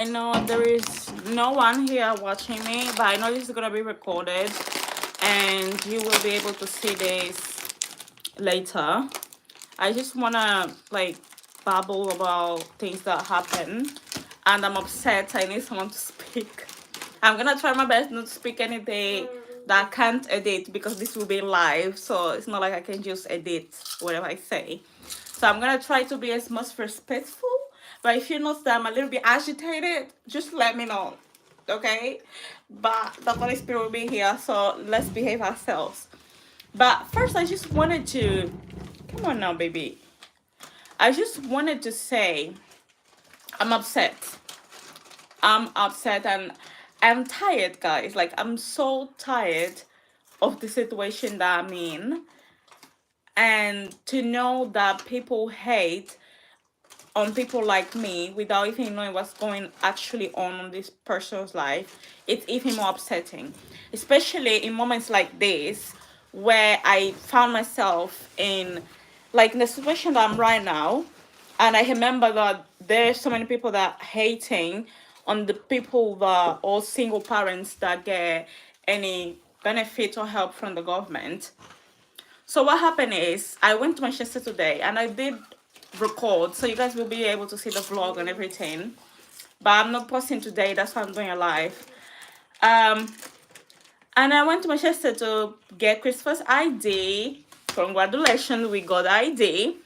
I know there is no one here watching me, but I know this is gonna be recorded and you will be able to see this later. I just wanna like babble about things that happen and I'm upset. I need someone to speak. I'm gonna try my best not to speak anything that I can't edit because this will be live, so it's not like I can just edit whatever I say. So I'm gonna try to be as much respectful. But if you notice that I'm a little bit agitated, just let me know. Okay? But the Holy Spirit will be here, so let's behave ourselves. But first I just wanted to come on now, baby. I just wanted to say I'm upset. I'm upset and I'm tired, guys. Like I'm so tired of the situation that I'm in. And to know that people hate on people like me without even knowing what's going actually on this person's life, it's even more upsetting, especially in moments like this where I found myself in like in the situation that I'm right now. And I remember that there's so many people that hating on the people that all single parents that get any benefit or help from the government. So what happened is I went to Manchester today and I did record, so you guys will be able to see the vlog and everything. But I'm not posting today, that's why I'm doing a live. Um, and I went to Manchester to get Christopher's ID. Congratulations, we got ID.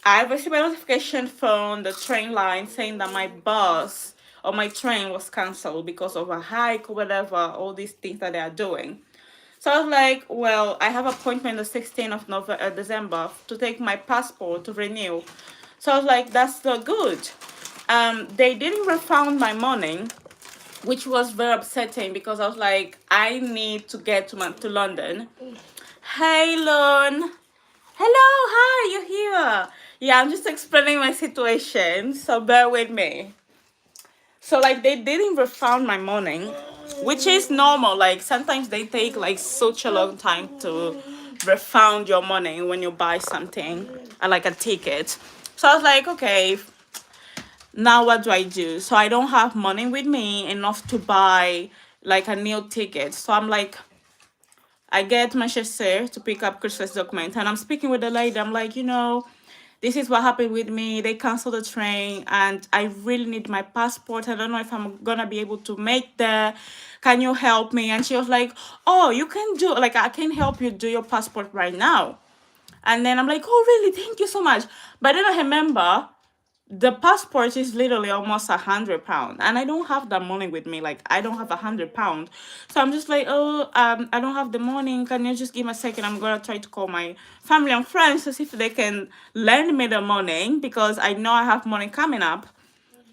I received a notification from the train line saying that my bus or my train was cancelled because of a hike or whatever, all these things that they are doing. So I was like, well, I have appointment the 16th of December to take my passport to renew. So I was like, that's not good. They didn't refund my money, which was very upsetting because I was like, I need to get to London. Hey, Lon. Hello, hi, you're here. Yeah, I'm just explaining my situation, so bear with me. So like they didn't refund my money, which is normal. Like sometimes they take like such a long time to refund your money when you buy something, like a ticket. So I was like, okay, now what do I do? So I don't have money with me enough to buy like a new ticket. So I'm like, I get Manchester to pick up Christmas document and I'm speaking with the lady. I'm like, this is what happened with me. They canceled the train and I really need my passport. I don't know if I'm gonna be able to make that. Can you help me? And she was like, oh, you can do, like, I can help you do your passport right now. And then I'm like, oh, really? Thank you so much. But then I remember the passport is literally almost £100 and I don't have that money with me. Like I don't have £100, so I'm just like, oh, I don't have the money. Can you just give me a second? I'm gonna try to call my family and friends to see if they can lend me the money because I know I have money coming up,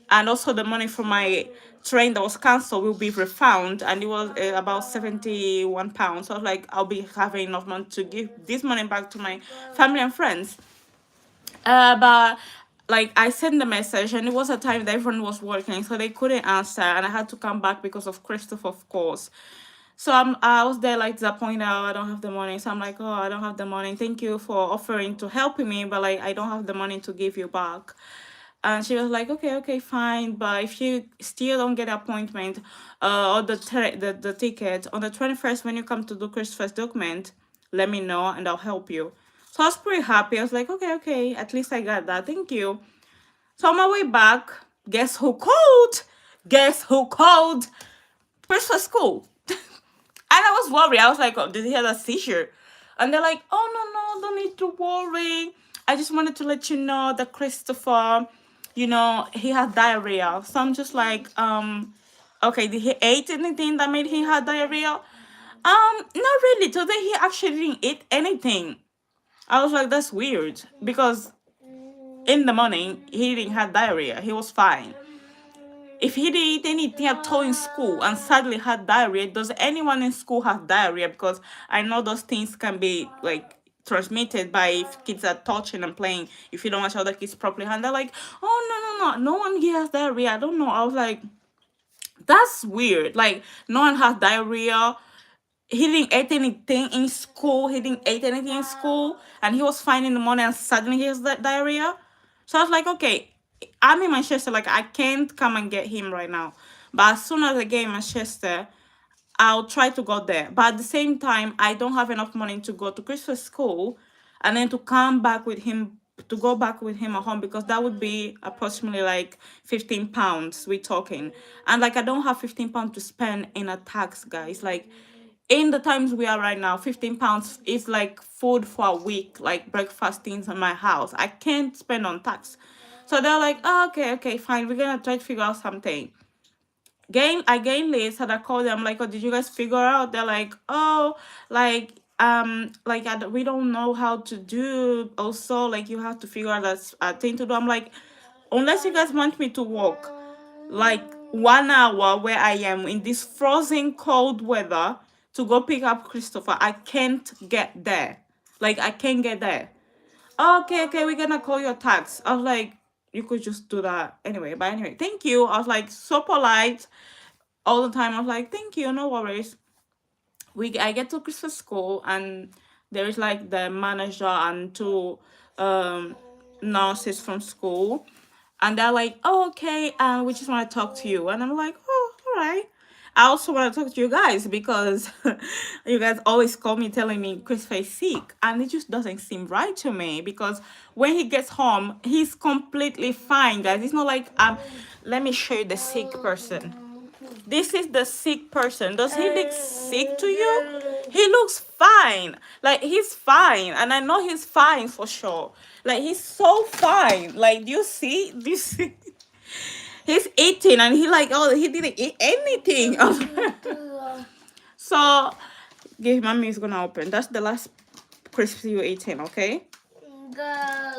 and also the money for my train that was cancelled will be refunded, and it was about £71. So I was like, I'll be having enough money to give this money back to my family and friends. But like I sent the message and it was a time that everyone was working, so they couldn't answer, and I had to come back because of Christopher, of course. So I was there like disappointed. Oh, I don't have the money. So I'm like, oh, I don't have the money. Thank you for offering to helping me, but like I don't have the money to give you back. And she was like, okay, fine. But if you still don't get an appointment or the ticket on the 21st when you come to do Christopher's document, let me know and I'll help you. So I was pretty happy. I was like, okay, at least I got that. Thank you. So on my way back, guess who called? Guess who called? Christopher school. And I was worried. I was like, oh, did he have a seizure? And they're like, oh, no, don't need to worry. I just wanted to let you know that Christopher, he had diarrhea. So I'm just like, okay, did he eat anything that made him have diarrhea? Not really. Today he actually didn't eat anything. I was like, that's weird. Because in the morning, he didn't have diarrhea. He was fine. If he didn't eat anything at all in school and suddenly had diarrhea, does anyone in school have diarrhea? Because I know those things can be like transmitted by if kids are touching and playing. If you don't watch other kids properly, and they're like, oh no one here has diarrhea. I don't know. I was like, that's weird. Like no one has diarrhea. He didn't eat anything in school. He didn't eat anything in school, and he was fine in the morning, and suddenly he has diarrhea. So I was like, okay, I'm in Manchester, like I can't come and get him right now. But as soon as I get in Manchester, I'll try to go there. But at the same time, I don't have enough money to go to Christmas school and then to come back with him, to go back with him at home, because that would be approximately like 15 pounds we're talking. And like I don't have 15 pounds to spend in a tax, guys. Like in the times we are right now, 15 pounds is like food for a week, like breakfast things in my house. I can't spend on tax. So they're like, oh, okay, okay, fine. We're gonna try to figure out something. I gained list and I called them like, oh, did you guys figure out? They're like, oh, like we don't know how to do. Also, like you have to figure out that's a thing to do. I'm like, unless you guys want me to walk like 1 hour where I am in this frozen cold weather to go pick up Christopher, I can't get there. Like I can't get there. Okay, okay, we're gonna call your tax. I was like, you could just do that anyway. But anyway, thank you. I was like so polite all the time. I was like, thank you, no worries. I get to Christmas school and there is like the manager and two um nurses from school, and they're like, oh, okay, we just want to talk to you. And I'm like, oh, all right. I also want to talk to you guys because you guys always call me telling me Christopher is sick, and it just doesn't seem right to me, because when he gets home, he's completely fine, guys. It's not like let me show you the sick person. This is the sick person. Does he look sick to you? He looks fine. Like he's fine. And I know he's fine for sure. Like he's so fine. Like do you see? Do you see? He's eating and he like, oh, he didn't eat anything. So give mommy is gonna open. That's the last crispy you're eating, okay?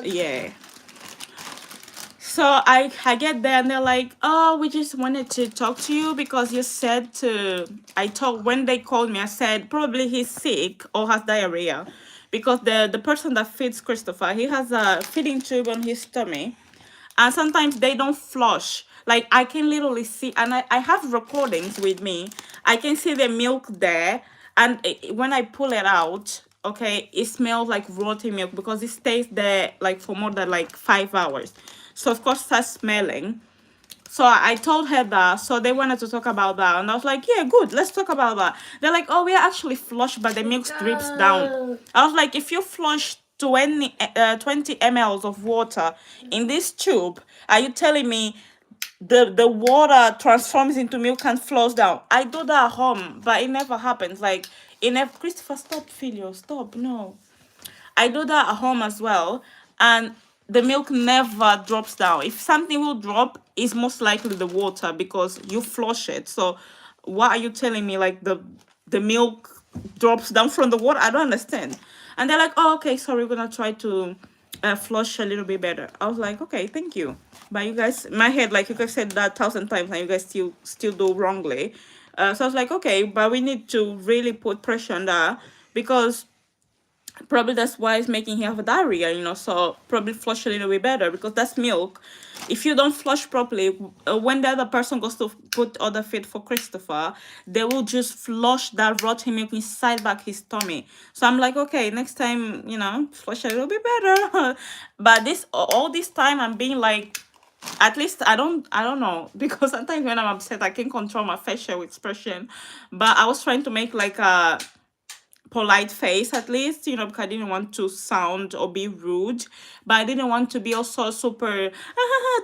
Yeah. So I get there and they're like, oh, we just wanted to talk to you because you said to, I told, when they called me, I said probably he's sick or has diarrhea, because the person that feeds Christopher, he has a feeding tube on his tummy, and sometimes they don't flush. Like I can literally see, and I have recordings with me. I can see the milk there, and when I pull it out, okay, it smells like rotting milk because it stays there like for more than like 5 hours. So of course starts smelling. So I told her that. So they wanted to talk about that, and I was like, yeah, good, let's talk about that. They're like, oh, we are actually flush, but the milk drips down. I was like, if you flush 20 mLs of water in this tube, are you telling me the water transforms into milk and flows down? I do that at home, but it never happens. Like it never. Christopher, stop, Filio, stop. No, I do that at home as well, and the milk never drops down. If something will drop, it's most likely the water because you flush it. So what are you telling me? Like the milk drops down from the water? I don't understand. And they're like, oh, okay, sorry, we're gonna try to flush a little bit better. I was like, okay, thank you. But you guys, my head, like you guys said that 1,000 times, and you guys still do wrongly. So I was like, okay, but we need to really put pressure on that, because probably that's why it's making him have diarrhea, so probably flush a little bit better, because that's milk. If you don't flush properly, when the other person goes to put other feed for Christopher, they will just flush that rotten milk inside back his tummy. So I'm like, okay, next time, flush a little bit better. But all this time I'm being like, at least I don't know, because sometimes when I'm upset I can't control my facial expression, but I was trying to make like a polite face at least, because I didn't want to sound or be rude, but I didn't want to be also super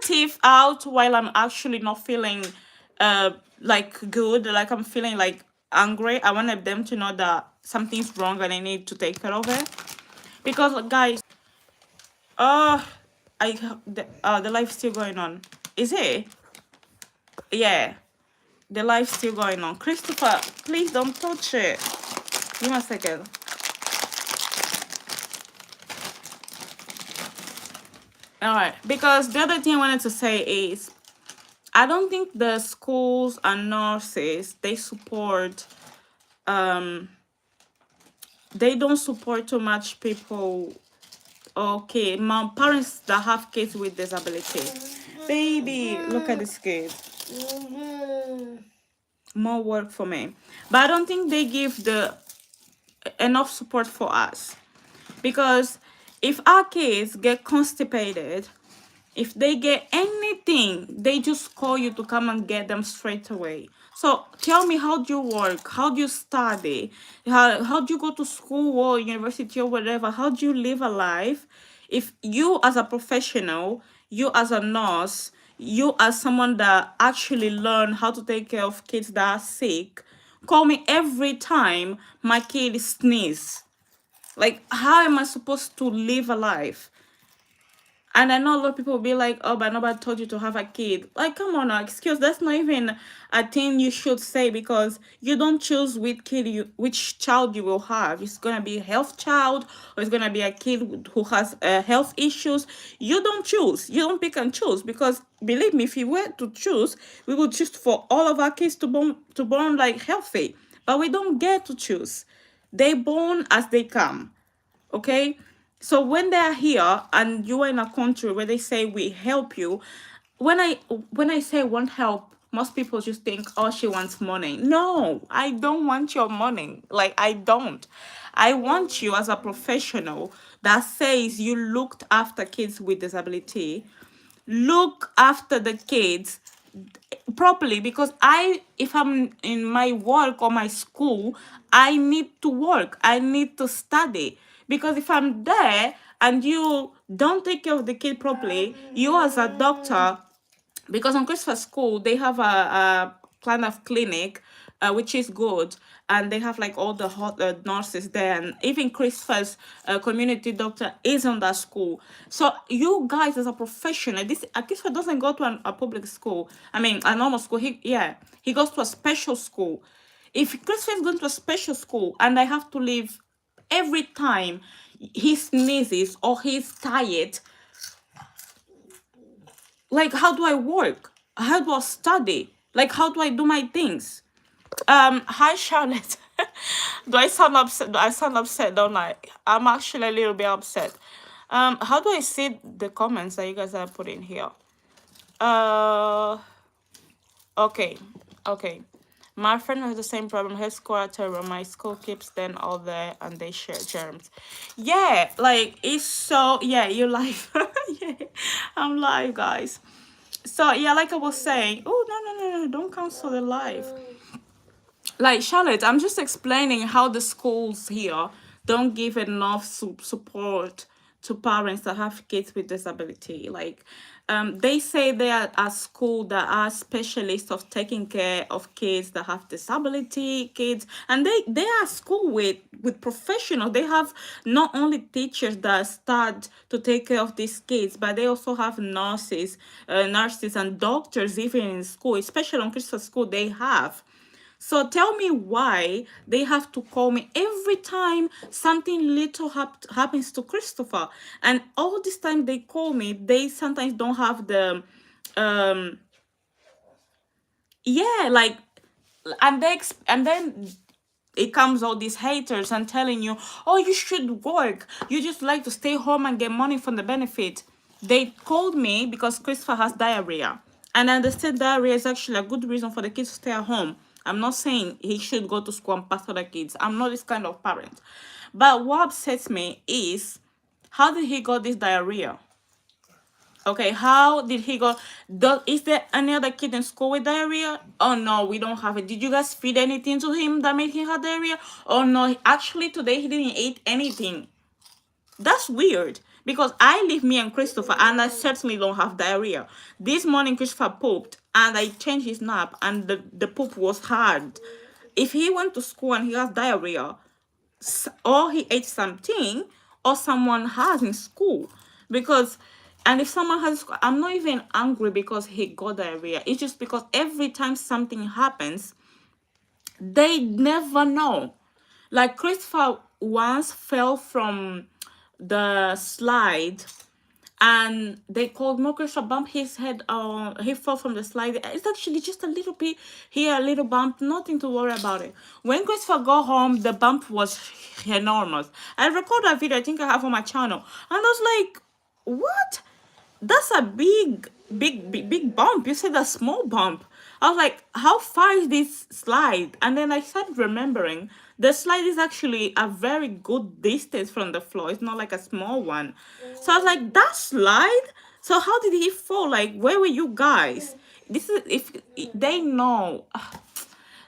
teeth out while I'm actually not feeling like good, like I'm feeling like angry. I wanted them to know that something's wrong and I need to take care of it, because guys, uh the life's still going on. Is it? Yeah, the life's still going on. Christopher, please don't touch it. Give me a second. All right, because the other thing I wanted to say is, I don't think the schools and nurses, they don't support too much people. Okay, my parents that have kids with disability. Baby, look at this kid. More work for me. But I don't think they give the enough support for us, because if our kids get constipated, If they get anything, they just call you to come and get them straight away. So tell me, how do you work? How do you study? How do you go to school or university or whatever? How do you live a life? If you as a professional, you as a nurse, you as someone that actually learn how to take care of kids that are sick, call me every time my kid sneeze. Like, how am I supposed to live a life? And I know a lot of people will be like, oh, but nobody told you to have a kid. Like, come on now, excuse. That's not even a thing you should say, because you don't choose which child you will have. It's gonna be a health child, or it's gonna be a kid who has health issues. You don't choose. You don't pick and choose, because believe me, if you were to choose, we would choose for all of our kids to born like healthy. But we don't get to choose. They born as they come. Okay, so when they're here and you are in a country where they say we help you, when I say want help, most people just think, oh, she wants money. No, I don't want your money. Like, I don't. I want you as a professional that says you looked after kids with disability, look after the kids properly, because if I'm in my work or my school, I need to work, I need to study. Because if I'm there and you don't take care of the kid properly, you as a doctor, because on Christopher School they have a kind of clinic, which is good, and they have like all the hot nurses there, and even Christopher's community doctor is on that school. So you guys as a professional, this Christopher doesn't go to a public school. I mean, a normal school. He goes to a special school. If Christopher is going to a special school and I have to leave every time he sneezes or he's tired, like, how do I work? How do I study? Like, how do I do my things? Hi Charlotte. Do I sound upset? Do I sound upset, don't I? I'm actually a little bit upset. How do I see the comments that you guys are putting here? Okay, okay. My friend has the same problem. Her school are terrible. My school keeps them all there and they share germs. Yeah, like, it's so, yeah, you live. Yeah, I'm live, guys. So, yeah, like I was saying, oh, no, don't cancel the live. Like, Charlotte, I'm just explaining how the schools here don't give enough support to parents that have kids with disability. Like, they say they are at school that are specialists of taking care of kids that have disability kids, and they are at school with professionals. They have not only teachers that start to take care of these kids, but they also have nurses and doctors even in school, especially on Christian school they have. So tell me why they have to call me every time something little happens to Christopher. And all this time they call me, they sometimes don't have the yeah, like, and then it comes all these haters and telling you, oh, you should work, you just like to stay home and get money from the benefit. They called me because Christopher has diarrhea, and I understand diarrhea is actually a good reason for the kids to stay at home. I'm not saying he should go to school and pass other kids. I'm not this kind of parent. But what upsets me is, how did he got this diarrhea? Okay, how did he go? Is there any other kid in school with diarrhea? Oh no, we don't have it. Did you guys feed anything to him that made him have diarrhea? Oh no, actually today he didn't eat anything. That's weird, because I leave me and Christopher and I certainly don't have diarrhea. This morning Christopher pooped and I changed his nap and the poop was hard. If he went to school and he has diarrhea, or he ate something or someone has in school, because, and if someone has, I'm not even angry because he got diarrhea. It's just because every time something happens, they never know. Like, Christopher once fell from the slide and they called Christopher bumped his head. He fell from the slide. It's actually just a little bit here, a little bump, nothing to worry about it. When Christopher got home, the bump was enormous. I recorded a video, I think I have on my channel, and I was like, what? That's a big bump. You said a small bump. I was like, how far is this slide? And then I started remembering the slide is actually a very good distance from the floor. It's not like a small one. So I was like, that slide? So how did he fall? Like, where were you guys? This is if they know.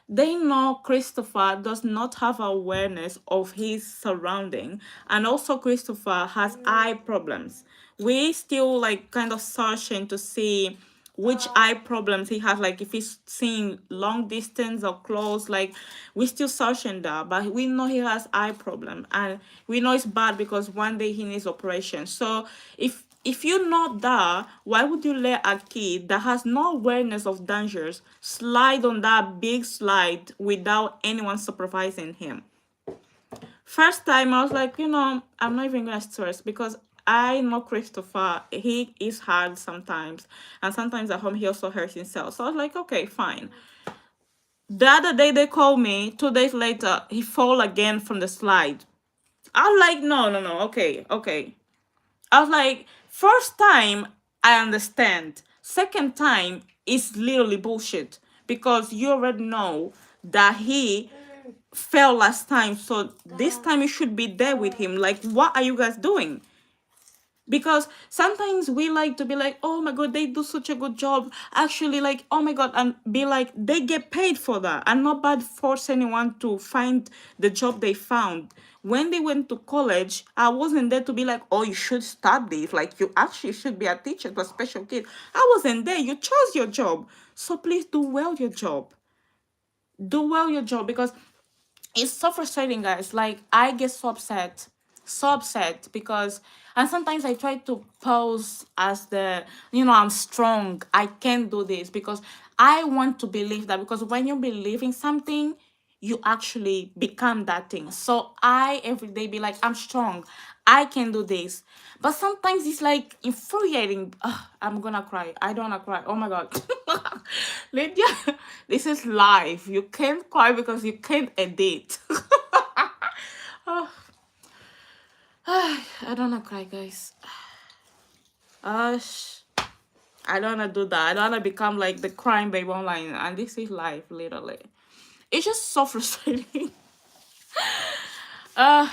They know Christopher does not have awareness of his surrounding, and also Christopher has eye problems. We still like kind of searching to see which eye problems he has, like if he's seeing long distance or close, like we still searching that, but we know he has eye problem, and we know it's bad because one day he needs operation. So if you know that, why would you let a kid that has no awareness of dangers slide on that big slide without anyone supervising him? First time, I was like, I'm not even gonna stress because I know Christopher. He is hard sometimes, and sometimes at home he also hurts himself. So I was like, okay, fine. The other day they called me. 2 days later, he fall again from the slide. I was like, no, no, no. Okay, okay. I was like, first time, I understand. Second time is literally bullshit because you already know that he fell last time. So this time you should be there with him. Like, what are you guys doing? Because sometimes we like to be like, oh my god, they do such a good job, actually, like, oh my god, and be like, they get paid for that, and not bad force anyone to find the job they found. When they went to college, I wasn't there to be like, oh, you should start this, like, you actually should be a teacher to a special kid. I wasn't there. You chose your job, so please do well your job. Do well your job, because it's so frustrating, guys. Like, I get so upset because, and sometimes I try to pose as the, I'm strong, I can do this, because I want to believe that, because when you believe in something, you actually become that thing. So I every day be like, I'm strong, I can do this. But sometimes it's like infuriating. Ugh, I'm gonna cry. I don't wanna cry. Oh my god. Lydia, this is live. You can't cry because you can't edit. Oh, I don't wanna cry, guys. I don't wanna do that. I don't wanna become like the crying baby online. And this is live, literally. It's just so frustrating. uh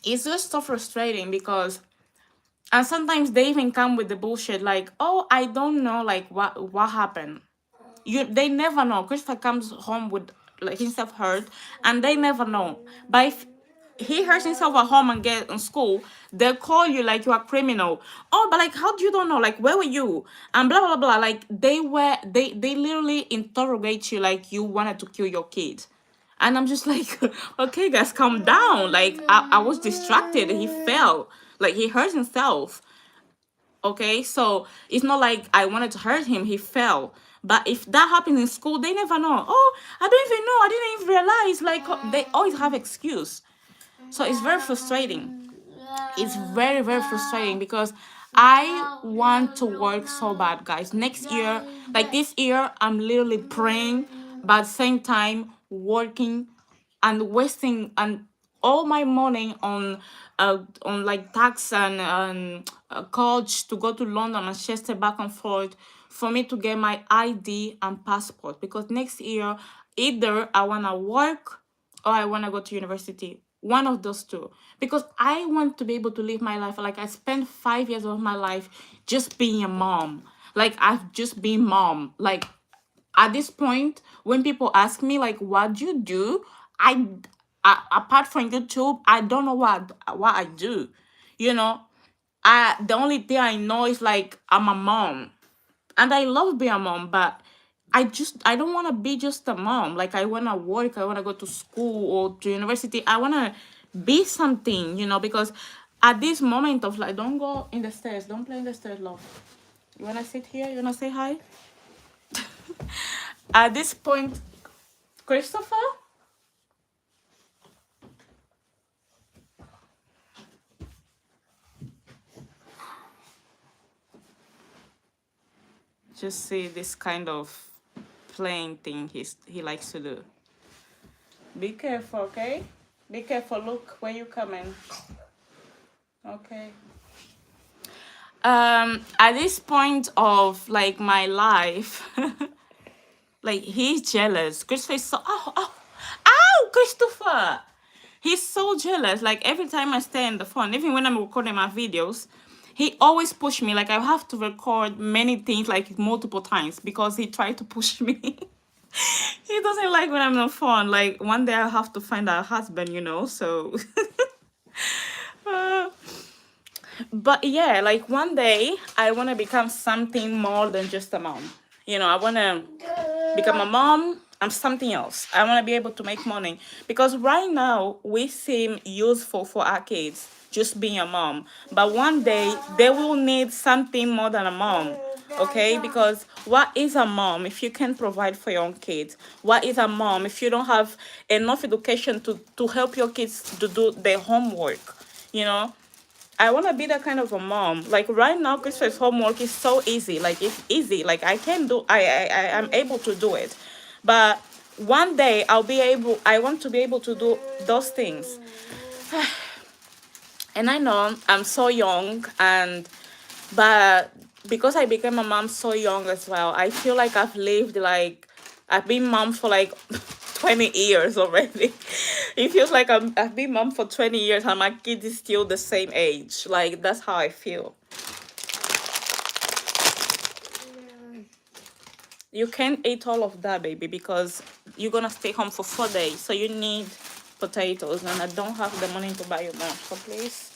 it's just so frustrating because, and sometimes they even come with the bullshit like, oh, I don't know, like, what happened. They never know. Christopher comes home with like himself hurt, and they never know. But if he hurts himself at home and get in school, they'll call you like you are a criminal. Oh, but like, how do you don't know? Like, where were you? And blah blah blah. Like, they literally interrogate you like you wanted to kill your kid. And I'm just like, okay, guys, calm down. Like, I was distracted. He fell. Like, he hurt himself. Okay, so it's not like I wanted to hurt him. He fell. But if that happens in school, they never know. Oh, I don't even know. I didn't even realize. Like, they always have excuse. So it's very frustrating. It's very, very frustrating because I want to work so bad, guys. Next year, like this year, I'm literally praying, but at the same time working and wasting and all my money on like tax and college to go to London and Manchester back and forth for me to get my ID and passport, because next year either I want to work or I want to go to university. One of those two. Because I want to be able to live my life. Like, I spent 5 years of my life just being a mom. Like, I've just been mom. Like, at this point, when people ask me, like, what do you do? Apart from YouTube, I don't know what I do. You know, the only thing I know is, like, I'm a mom. And I love being a mom, but I don't want to be just a mom. Like, I want to work, I want to go to school or to university. I want to be something, because at this moment of like, don't go in the stairs, don't play in the stairs, love. You want to sit here? You want to say hi? At this point, Christopher? Just see this kind of playing thing he likes to do. Be careful, okay? Be careful. Look where you coming. Okay. At this point of like my life, like, he's jealous. Christopher is so Christopher. He's so jealous. Like, every time I stay on the phone, even when I'm recording my videos, he always push me. Like I have to record many things like multiple times because he tried to push me. He doesn't like when I'm on phone. Like one day I have to find a husband, you know. So, uh, but yeah, like one day I want to become something more than just a mom. You know, I want to become a mom. I'm something else. I want to be able to make money because right now we seem useful for our kids just being a mom. But one day they will need something more than a mom. Okay, because what is a mom if you can't provide for your own kids? What is a mom if you don't have enough education to help your kids to do their homework? You know, I want to be that kind of a mom. Like right now, Christmas homework is so easy. Like it's easy. Like I can do. I'm able to do it, but one day I'll be able. I want to be able to do those things. And I know I'm so young, and but because I became a mom so young as well, I feel like I've been mom for like 20 years already. It feels like I've been mom for 20 years and my kid is still the same age. Like that's how I feel. You can't eat all of that, baby, because you're gonna stay home for 4 days. So you need potatoes, and I don't have the money to buy you more. So please,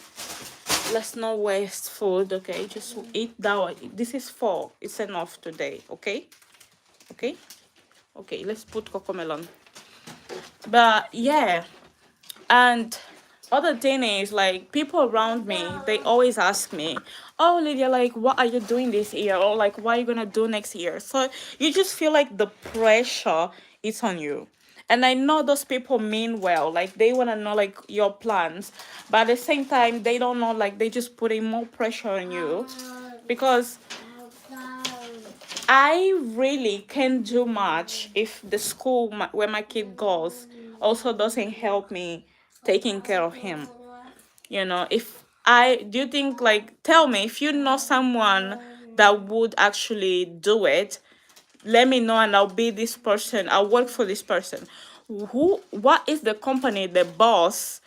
let's not waste food, okay? Just eat that one. This is 4. It's enough today, okay? Okay? Okay, let's put cocomelon. But yeah, and other thing is like people around me, they always ask me, oh Lydia, like what are you doing this year, or like what are you gonna do next year? So you just feel like the pressure is on you. And I know those people mean well, like they want to know like your plans, but at the same time they don't know, like they just putting more pressure on you because I really can't do much if the school where my kid goes also doesn't help me taking care of him. You know, if I do you think like tell me if you know someone that would actually do it, let me know and I'll be this person. I'll work for this person. What is the company, the boss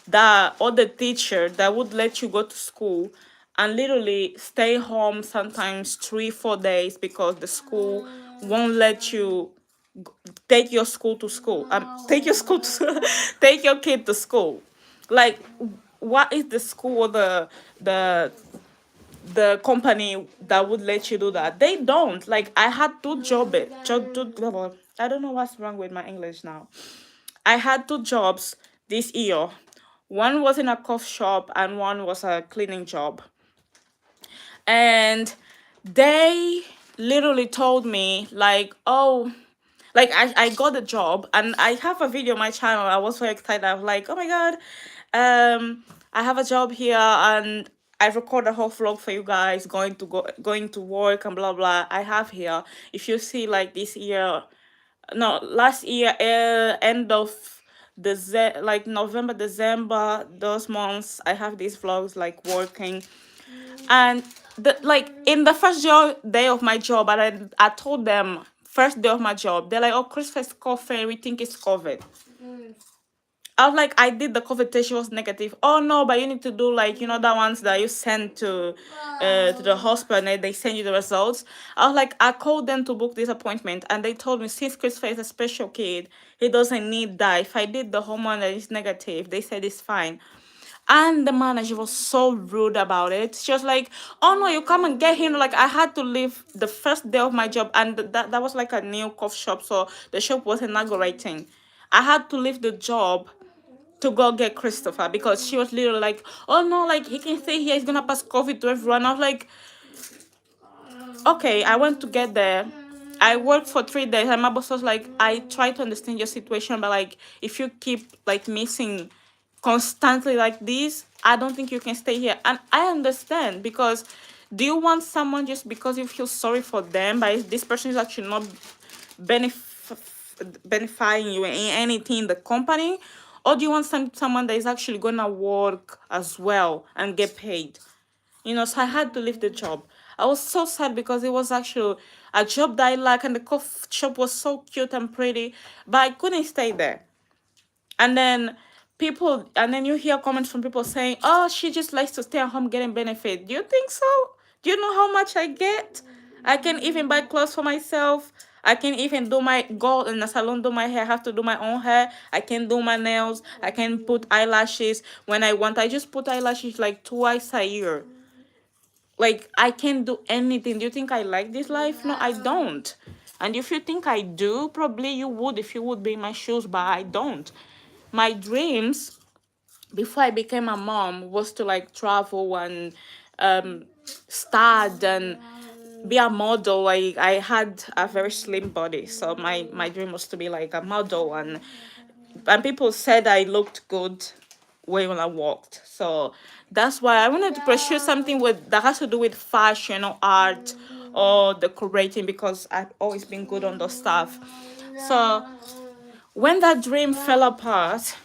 that or the teacher that would let you go to school and literally stay home sometimes 3 4 days because the school won't let you take your school to school take your school to take your kid to school? Like what is the school or the the company that would let you do that? They don't. Like I had I don't know what's wrong with my English now. I had 2 jobs this year. One was in a coffee shop and one was a cleaning job. And they literally told me like, oh, like I got a job and I have a video on my channel. I was so excited. I was like, oh my god, I have a job here and I record a whole vlog for you guys going to work and blah blah. I have here. If you see like this year, no, last year, end of like November, December, those months, I have these vlogs like working. And like in the first day of my job, I told them first day of my job, they're like, oh, Christmas coffee, we think it's COVID. I was like, I did the COVID test, she was negative. Oh no, but you need to do like, you know, the ones that you send to the hospital and they send you the results. I was like, I called them to book this appointment and they told me since Christopher is a special kid, he doesn't need that. If I did the hormone that is negative, they said it's fine. And the manager was so rude about it. She was like, oh no, you come and get him. Like I had to leave the first day of my job and that was like a new coffee shop. So the shop was inaugurating. I had to leave the job to go get Christopher because she was literally like, oh no, like he can stay here, he's gonna pass COVID to everyone. I was like, okay, I went to get there. I worked for 3 days and my boss was like, I try to understand your situation, but like if you keep like missing constantly like this, I don't think you can stay here. And I understand because do you want someone just because you feel sorry for them, but this person is actually not benefiting you in anything in the company? Or do you want someone that is actually gonna work as well and get paid? You know, so I had to leave the job. I was so sad because it was actually a job that I like and the coffee shop was so cute and pretty, but I couldn't stay there. And then people, and then you hear comments from people saying, oh, she just likes to stay at home getting benefit. Do you think so? Do you know how much I get? I can even buy clothes for myself. I can even go in the salon, do my hair. I have to do my own hair. I can do my nails. I can put eyelashes when I want. I just put eyelashes like twice a year. Like, I can do anything. Do you think I like this life? No, I don't. And if you think I do, probably you would if you would be in my shoes, but I don't. My dreams before I became a mom was to like travel and stud and be a model. Like, I had a very slim body, so my dream was to be like a model, and people said I looked good when I walked. So that's why I wanted to pursue something with that has to do with fashion or art or decorating, because I've always been good on those stuff. So when that dream fell apart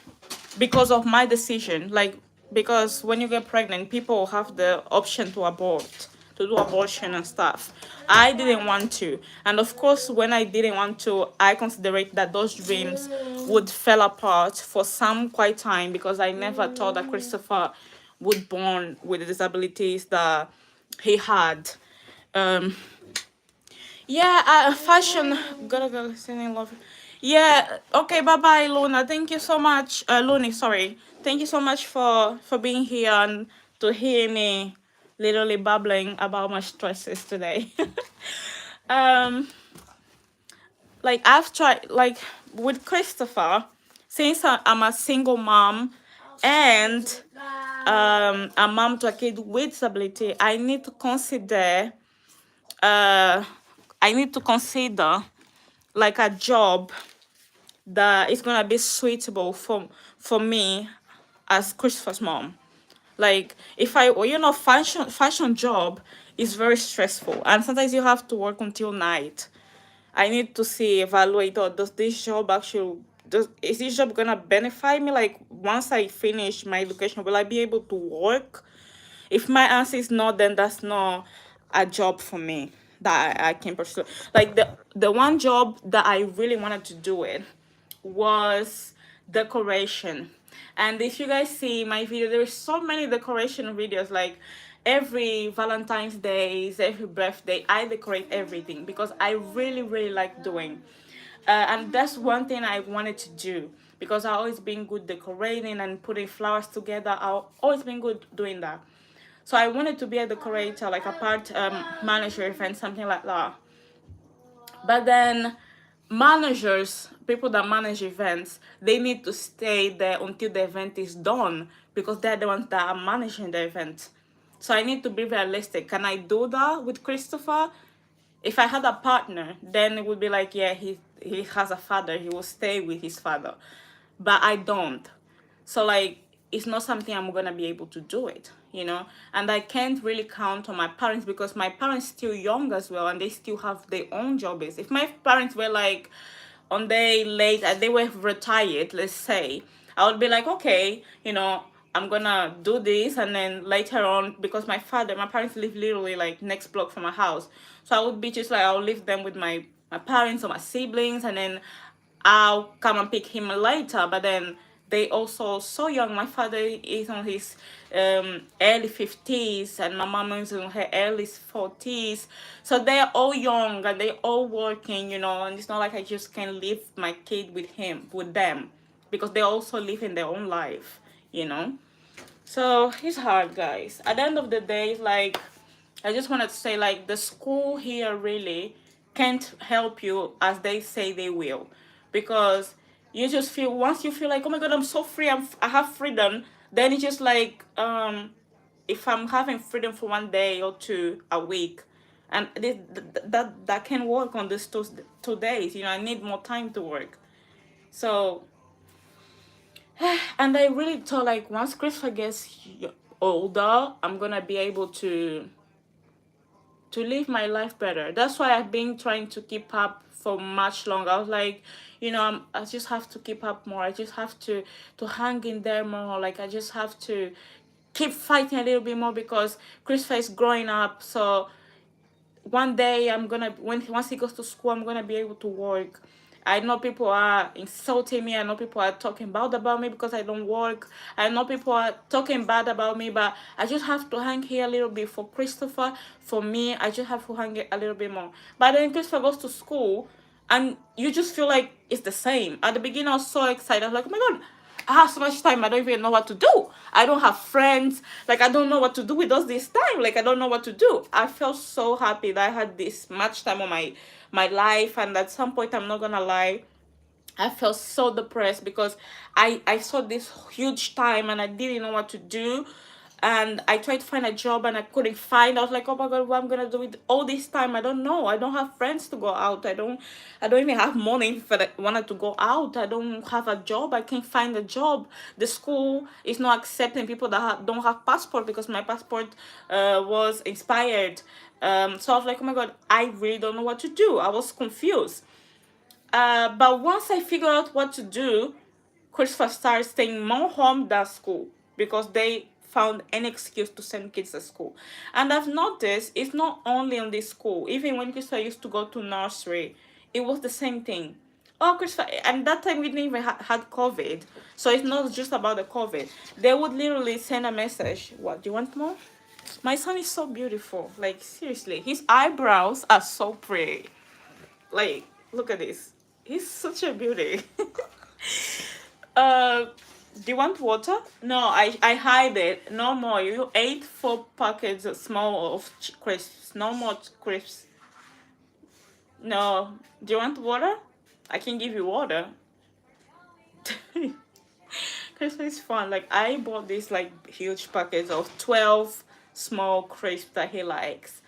because of my decision, like, because when you get pregnant, people have the option to abort, to do abortion and stuff. I didn't want to, and of course when I didn't want to, I considered that those dreams would fall apart for some quite time, because I never thought that Christopher would born with the disabilities that he had. um yeah, fashion. Gotta go sending love. Yeah, okay, bye bye, Luna. Thank you so much. Luni, sorry. Thank you so much for being here and to hear me literally babbling about my stresses today. um, like, I've tried, like, with Christopher, since I'm a single mom and a mom to a kid with disability, uh I need to consider like a job that is gonna be suitable for me as Christopher's mom. Like, if I, well, fashion job is very stressful, and sometimes you have to work until night. I need to see, evaluate, or does this job actually, is this job gonna benefit me? Like, once I finish my education, will I be able to work? If my answer is no, then that's not a job for me that I can pursue. Like, the one job that I really wanted to do it was decoration. And if you guys see my video, there is so many decoration videos. Like, every Valentine's Days, every birthday, I decorate everything because I really, really like doing. And that's one thing I wanted to do, because I've always been good decorating and putting flowers together. I've always been good doing that. So I wanted to be a decorator, like a part manager event, something like that. But then managers, people that manage events, they need to stay there until the event is done, because they're the ones that are managing the event. So I need to be realistic. Can I do that with Christopher? If I had a partner, then it would be like, yeah, he has a father, he will stay with his father. But I don't. So, like, it's not something I'm gonna be able to do it, you know. And I can't really count on my parents, because my parents still young as well, and they still have their own jobs. If my parents were like on their late and they were retired, let's say, I would be like, okay, you know, I'm gonna do this, and then later on, because my parents live literally like next block from my house, so I would be just like, I'll leave them with my parents or my siblings, and then I'll come and pick him later. But then they also so young. My father is on his early 50s, and my mom is in her early 40s. So they're all young and they're all working, you know. And it's not like I just can leave my kid with them, because they also live in their own life, you know. So it's hard, guys. At the end of the day, like, I just wanted to say, like, the school here really can't help you as they say they will, because you just feel, once you feel like, oh my god, I'm so free, I have freedom, then it's just like, if I'm having freedom for 1 day or two a week, and that can work on these 2 days, you know, I need more time to work. So, and I really thought, like, once Christopher gets older, I'm gonna be able to live my life better. That's why I've been trying to keep up for much longer. I was like, you know, I just have to keep up more. I just have to hang in there more. Like, I just have to keep fighting a little bit more, because Christopher is growing up. So one day I'm gonna, once he goes to school, I'm gonna be able to work. I know people are insulting me. I know people are talking bad about me because I don't work. I know people are talking bad about me, but I just have to hang here a little bit for Christopher. For me, I just have to hang it a little bit more. But then Christopher goes to school, and you just feel like it's the same. At the beginning, I was so excited. I was like, oh my God, I have so much time. I don't even know what to do. I don't have friends. Like, I don't know what to do with us this time. Like, I don't know what to do. I felt so happy that I had this much time on my life. And at some point, I'm not gonna lie, I felt so depressed because I saw this huge time and I didn't know what to do. And I tried to find a job and I couldn't find. I was like, oh my God, what I'm gonna do with all this time? I don't know. I don't have friends to go out. I don't even have money if I wanted to go out. I don't have a job. I can't find a job. The school is not accepting people that don't have passport because my passport was expired. So I was like, oh my God, I really don't know what to do. I was confused. But once I figured out what to do, Christopher started staying more home than school because they found an excuse to send kids to school. And I've noticed it's not only on this school. Even when Christopher used to go to nursery, it was the same thing. Oh, Christopher, and that time we didn't even had COVID. So it's not just about the COVID. They would literally send a message. What, do you want more? My son is so beautiful. Like, seriously, his eyebrows are so pretty. Like, look at this. He's such a beauty. uh, do you want water? No, I hide it. No more. You ate 4 packets of small of crisps. No more crisps. No. Do you want water? I can give you water. Christmas is fun. Like, I bought this like huge packets of 12 small crisps that he likes,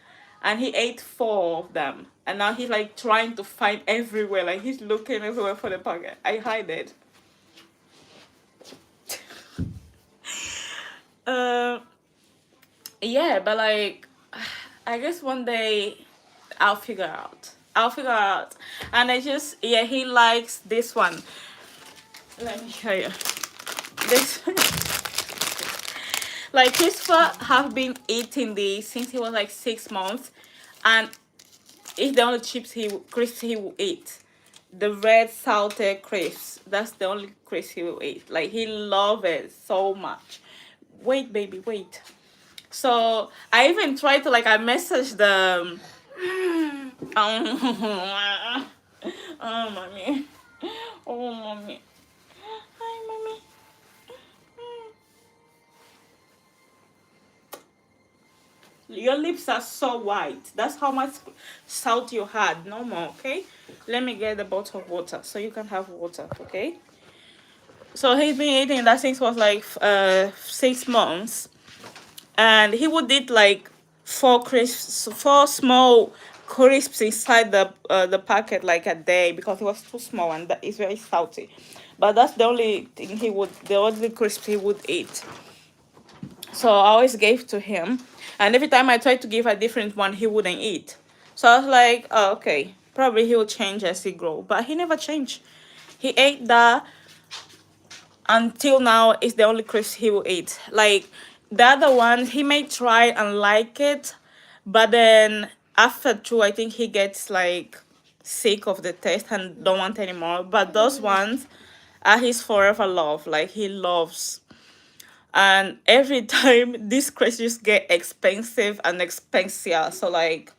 and he ate 4 of them, and now he's like trying to find everywhere. Like, he's looking everywhere for the packet. I hide it. uh yeah, but like, I guess one day I'll figure out. And I just, yeah, he likes this one. Let me show you this. Like, Christopher have been eating this since he was like 6 months, and it's the only crisps he will eat. The red salted crisps. That's the only crisp he will eat. Like, he loves it so much. Wait, baby, wait. So I even tried to, like, I messaged them. Oh, mommy. Oh, mommy. Hi, mommy. Your lips are so white. That's how much salt you had. No more, okay? Let me get the bottle of water so you can have water, okay? So he's been eating that since was like 6 months. And he would eat like 4 small crisps inside the packet like a day because it was too small and that is very salty. But that's the only thing the only crisp he would eat. So I always gave to him, and every time I tried to give a different one, he wouldn't eat. So I was like, oh, okay, probably he will change as he grow, but he never changed. He ate that until now. Is the only crisp he will eat. Like, the other ones he may try and like it, but then after 2, I think he gets like sick of the taste and don't want anymore. But those ones are his forever love. Like, he loves. And every time these crisps get expensive and expensive, so like,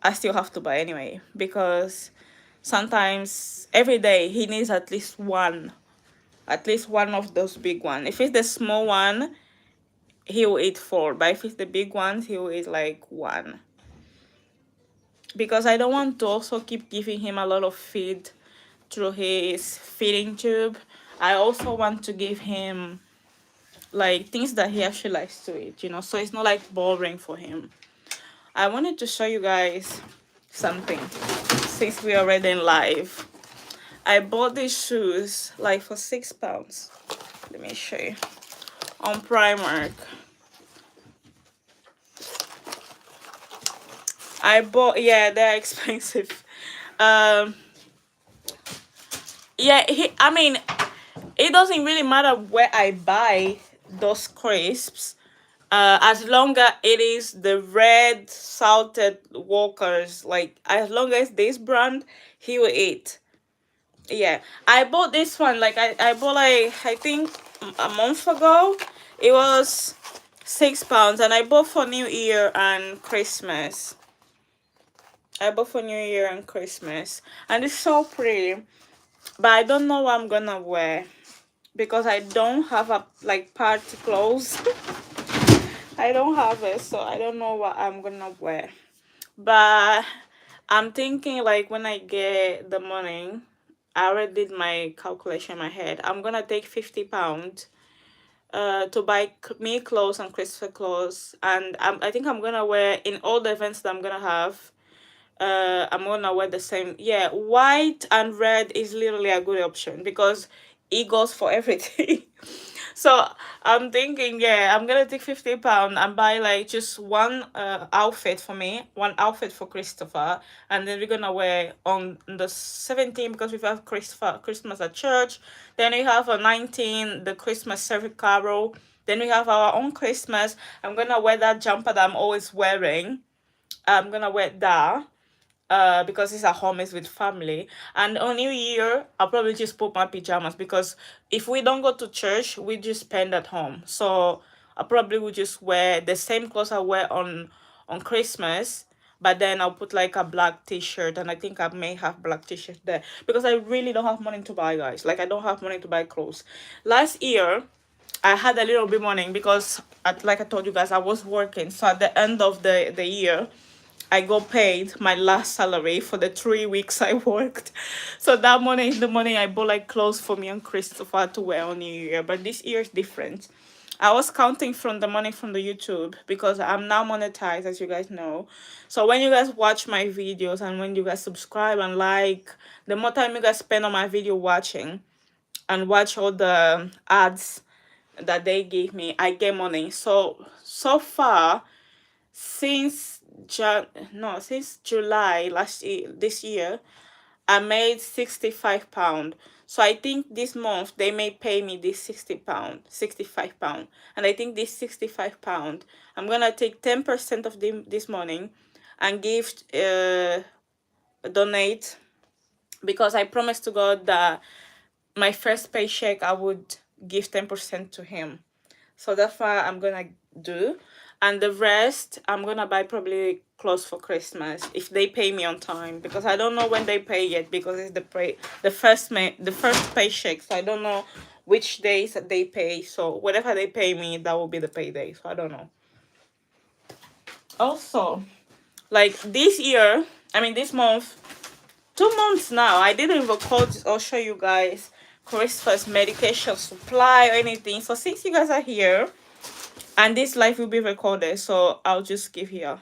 I still have to buy anyway because sometimes every day he needs at least one of those big ones. If it's the small one, he will eat 4, but if it's the big ones, he will eat like 1. Because I don't want to also keep giving him a lot of feed through his feeding tube. I also want to give him like things that he actually likes to eat, so it's not like boring for him. I wanted to show you guys something since we're already in live. I bought these shoes like for £6. Let me show you. On Primark. I bought, yeah, they're expensive. Yeah, I mean, it doesn't really matter where I buy those crisps, as long as it is the red salted Walkers. Like, as long as this brand, he will eat. Yeah, I bought this one like I bought like I think a month ago. It was £6, and I bought for New Year and Christmas. I bought for New Year and Christmas, and it's so pretty. But I don't know what I'm gonna wear because I don't have a like party clothes. I don't have it, so I don't know what I'm gonna wear. But I'm thinking like when I get the money, I already did my calculation in my head. I'm gonna take £50 to buy me clothes and Christmas clothes, and I think I'm gonna wear in all the events that I'm gonna have. I'm gonna wear the same. Yeah, white and red is literally a good option because it goes for everything. So I'm thinking, yeah, I'm gonna take £50 and buy like just one outfit for me, one outfit for Christopher, and then we're gonna wear on the 17th because we have Christmas at church. Then we have on 19 the Christmas service carol. Then we have our own Christmas. I'm gonna wear that jumper that I'm always wearing. I'm gonna wear that because it's at home, it's with family. And on New Year, I'll probably just put my pajamas because if we don't go to church, we just spend at home. So I probably would just wear the same clothes I wear on Christmas, but then I'll put like a black t-shirt, and I think I may have black t-shirt there because I really don't have money to buy, guys. Like I don't have money to buy clothes. Last year, I had a little bit money because, like I told you guys, I was working. So at the end of the year, I got paid my last salary for the 3 weeks I worked. So that money is the money I bought like clothes for me and Christopher to wear on New Year. But this year is different. I was counting from the money from the YouTube because I'm now monetized, as you guys know. So when you guys watch my videos and when you guys subscribe and like, the more time you guys spend on my video watching and watch all the ads that they give me, I get money. So far, since since July this year, I made £65. So I think this month they may pay me this £65, and I think this £65, I'm gonna take 10% of this money and give donate, because I promised to God that my first paycheck I would give 10% to him. So that's what I'm gonna do. And the rest I'm gonna buy probably clothes for Christmas if they pay me on time, because I don't know when they pay yet, because it's the first paycheck. So I don't know which days that they pay. So whatever they pay me, that will be the payday. So I don't know. Also, like this month, 2 months now, I didn't record or show you guys Christmas medication supply or anything. So since you guys are here, and this live will be recorded, so I'll just give here.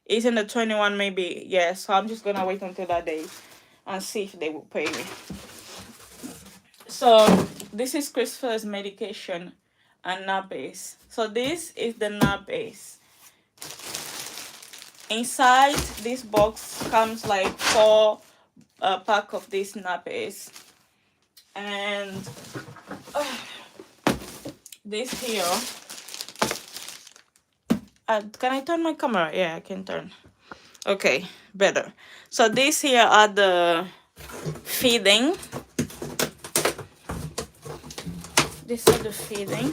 It's in the 21 maybe. Yeah, so I'm just gonna wait until that day and see if they will pay me. So this is Christopher's medication and nappies. So this is the nappies. Inside this box comes like 4 pack of these nappies, and this here. Can I turn my camera? Yeah, I can turn. Okay, better. So these here are the feeding. These are the feeding.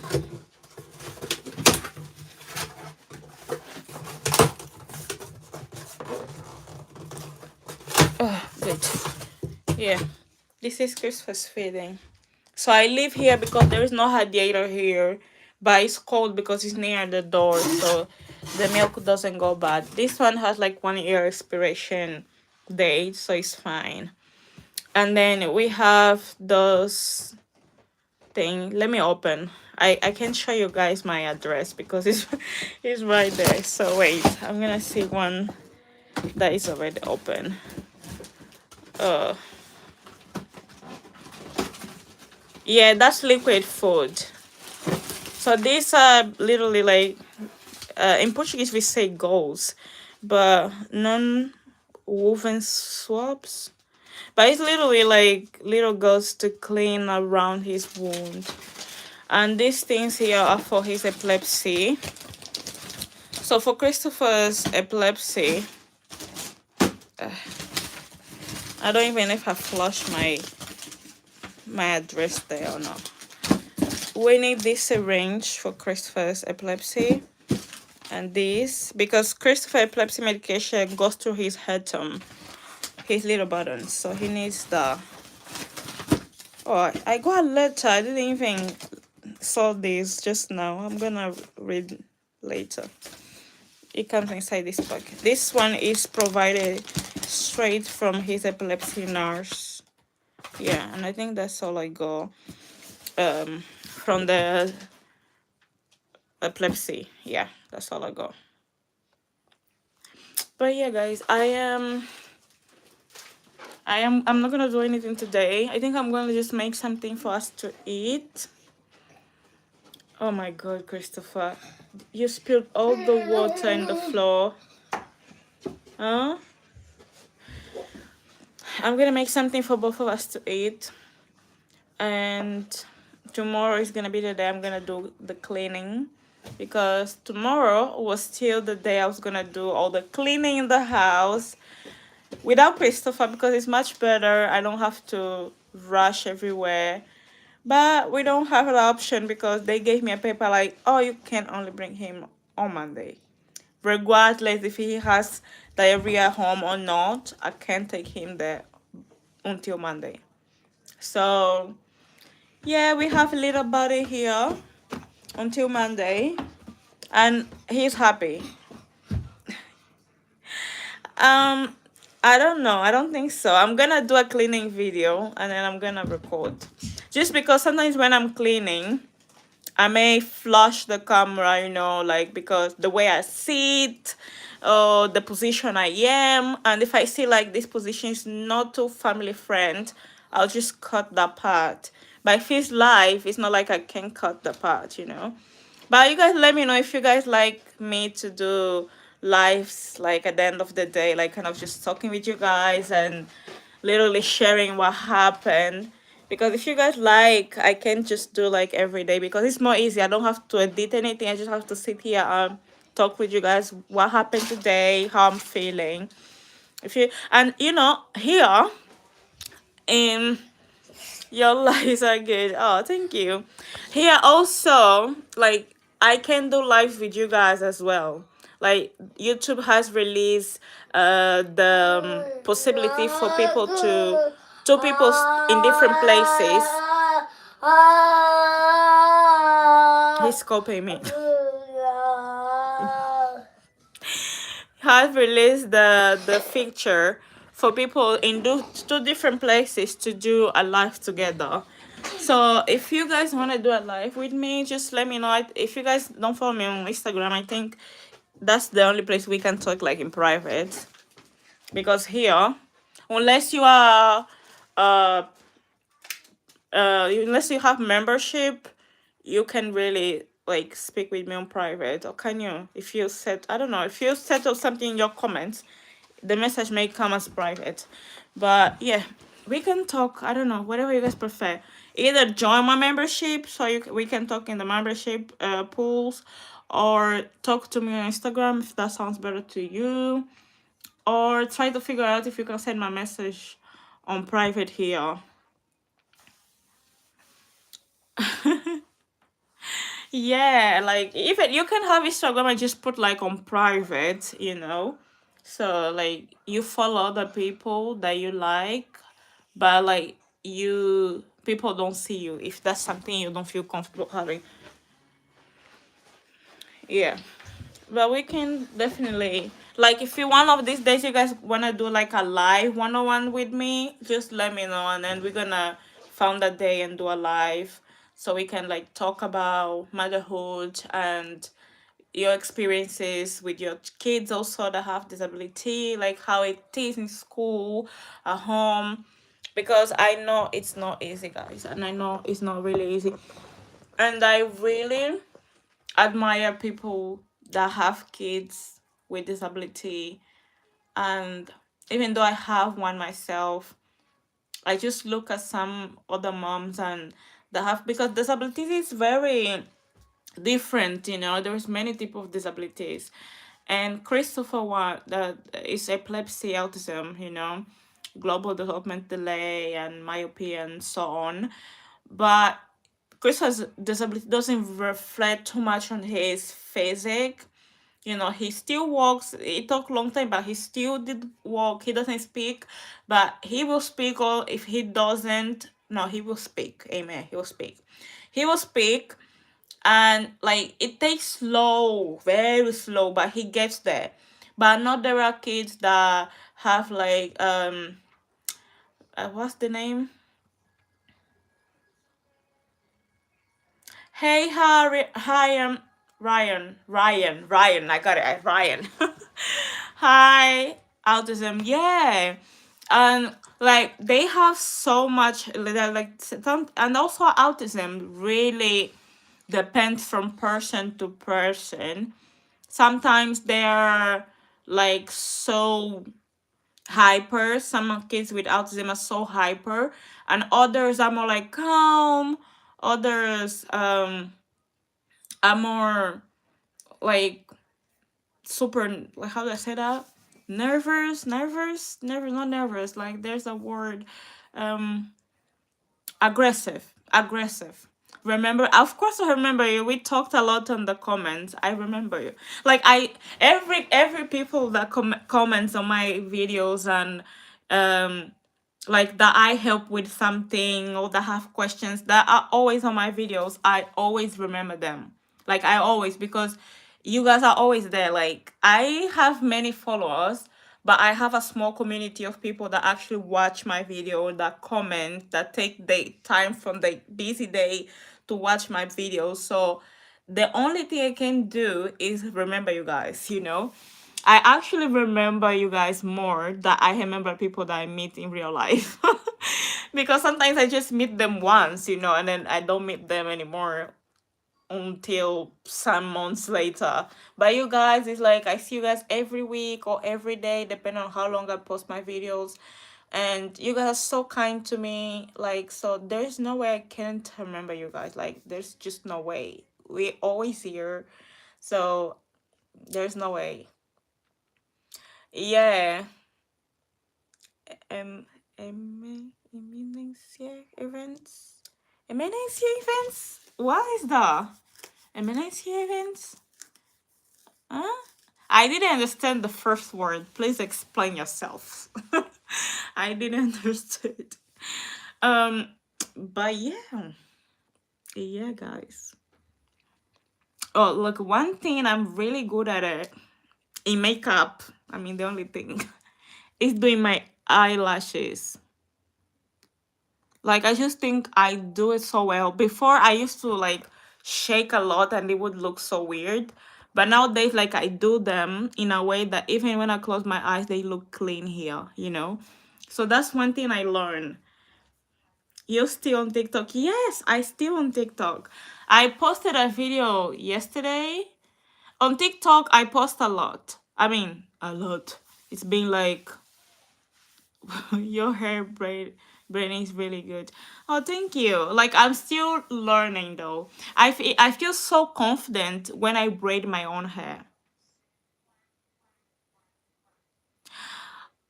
Oh, good. Yeah, this is Christmas feeding. So I live here because there is no radiator here, but it's cold because it's near the door, so the milk doesn't go bad. This one has like 1 year expiration date, so it's fine. And then we have those thing. Let me open. I can show you guys my address because it's right there. So wait, I'm gonna see one that is already open. Yeah, that's liquid food. So these are literally like in Portuguese we say goals, but non-woven swabs. But it's literally like little goes to clean around his wound. And these things here are for his epilepsy. So for Christopher's epilepsy, I don't even know if I flushed my my address there or not. We need this syringe for Christopher's epilepsy, and this because Christopher epilepsy medication goes through his head, his little buttons, so he needs the. Oh, I got a letter. I didn't even saw this just now. I'm gonna read later. It comes inside this packet. This one is provided straight from his epilepsy nurse. Yeah, and I think that's all I got from the epilepsy. Yeah, that's all I got. But yeah, guys, I'm not gonna do anything today. I think I'm gonna just make something for us to eat. Oh my god, Christopher, you spilled all the water in the floor. Huh? I'm gonna make something for both of us to eat, and tomorrow is gonna be the day I'm gonna do the cleaning, because tomorrow was still the day I was gonna do all the cleaning in the house without Christopher, because it's much better. I don't have to rush everywhere. But we don't have an option because they gave me a paper like, oh, you can only bring him on Monday. Regardless if he has diarrhea at home or not, I can't take him there until Monday. So, yeah, we have a little buddy here until Monday. And he's happy. I don't know. I don't think so. I'm gonna do a cleaning video and then I'm gonna record. Just because sometimes when I'm cleaning, I may flush the camera, like because the way I sit or the position I am. And if I see like this position is not too family friend, I'll just cut that part. But if it's live, it's not like I can cut the part. But you guys let me know if you guys like me to do lives like at the end of the day, like kind of just talking with you guys and literally sharing what happened. Because if you guys like, I can just do like every day because it's more easy. I don't have to edit anything. I just have to sit here and talk with you guys what happened today, how I'm feeling. Here in your lives are good. Oh, thank you. Here also, like I can do live with you guys as well. Like YouTube has released the possibility for people to two people in different places. He's copying me. Has released the feature for people in two different places to do a live together. So if you guys want to do a live with me, just let me know. If you guys don't follow me on Instagram, I think that's the only place we can talk like in private. Because here, unless you are unless you have membership, you can really like speak with me on private. Or can you, if you set, I don't know, if you set up something in your comments, the message may come as private. But yeah, we can talk, I don't know, whatever you guys prefer. Either join my membership so we can talk in the membership pools, or talk to me on Instagram if that sounds better to you, or try to figure out if you can send my message on private here. Yeah, like even you can have Instagram and just put like on private. So like you follow other people that you like, but like people don't see you if that's something you don't feel comfortable having. Yeah. But we can definitely, like, if you one of these days you guys wanna do like a live one-on-one with me, just let me know, and then we're gonna find that day and do a live so we can like talk about motherhood and your experiences with your kids also that have disability, like how it is in school, at home, because I know it's not easy, guys, and I know it's not really easy, and I really admire people that have kids with disability. And even though I have one myself, I just look at some other moms and that have, because disability is very different. There's many type of disabilities, and Christopher one that is epilepsy autism. global development delay and myopia and so on. But Chris's disability doesn't reflect too much on his physique. He still walks. It took a long time, but he still did walk. He doesn't speak, but he will speak. Or if he doesn't, no, he will speak. Amen. He will speak. He will speak, and like it takes slow, very slow, but he gets there. But not there are kids that have like what's the name? Hey, Harry, hi, Ryan. I got it, Ryan. Hi, autism. Yeah, and like they have so much like some, and also autism really depends from person to person. Sometimes they're like so hyper. Some kids with autism are so hyper, and others are more like calm. Others are more like super, like, how do I say that? Nervous, not nervous. Like there's a word, um, aggressive. Remember, of course, I remember you. We talked a lot on the comments. I remember you. Like every people that comments on my videos and like that I help with something or that have questions that are always on my videos, I always remember them. Like I always, because you guys are always there. Like I have many followers, but I have a small community of people that actually watch my video, that comment, that take the time from the busy day to watch my videos. So the only thing I can do is remember you guys. I actually remember you guys more than I remember people that I meet in real life. Because sometimes I just meet them once, and then I don't meet them anymore until some months later. But you guys, it's like I see you guys every week or every day, depending on how long I post my videos. And you guys are so kind to me. Like, so there's no way I can't remember you guys. Like, there's just no way. We always here. So there's no way. Yeah. Um, eminência events. Eminência events. What is that? Eminência events. Huh? I didn't understand the first word. Please explain yourself. I didn't understand. Um, but yeah, guys. Oh, look, one thing I'm really good at it in makeup. I mean, the only thing is doing my eyelashes. Like I just think I do it so well. Before I used to like shake a lot and it would look so weird. But nowadays like I do them in a way that even when I close my eyes they look clean here. So that's one thing I learned. You're still on TikTok? Yes, I still on TikTok. I posted a video yesterday. On TikTok I post a lot. I mean, a lot. It's been like your hair braiding is really good. Oh, thank you. Like I'm still learning though. I feel so confident when I braid my own hair.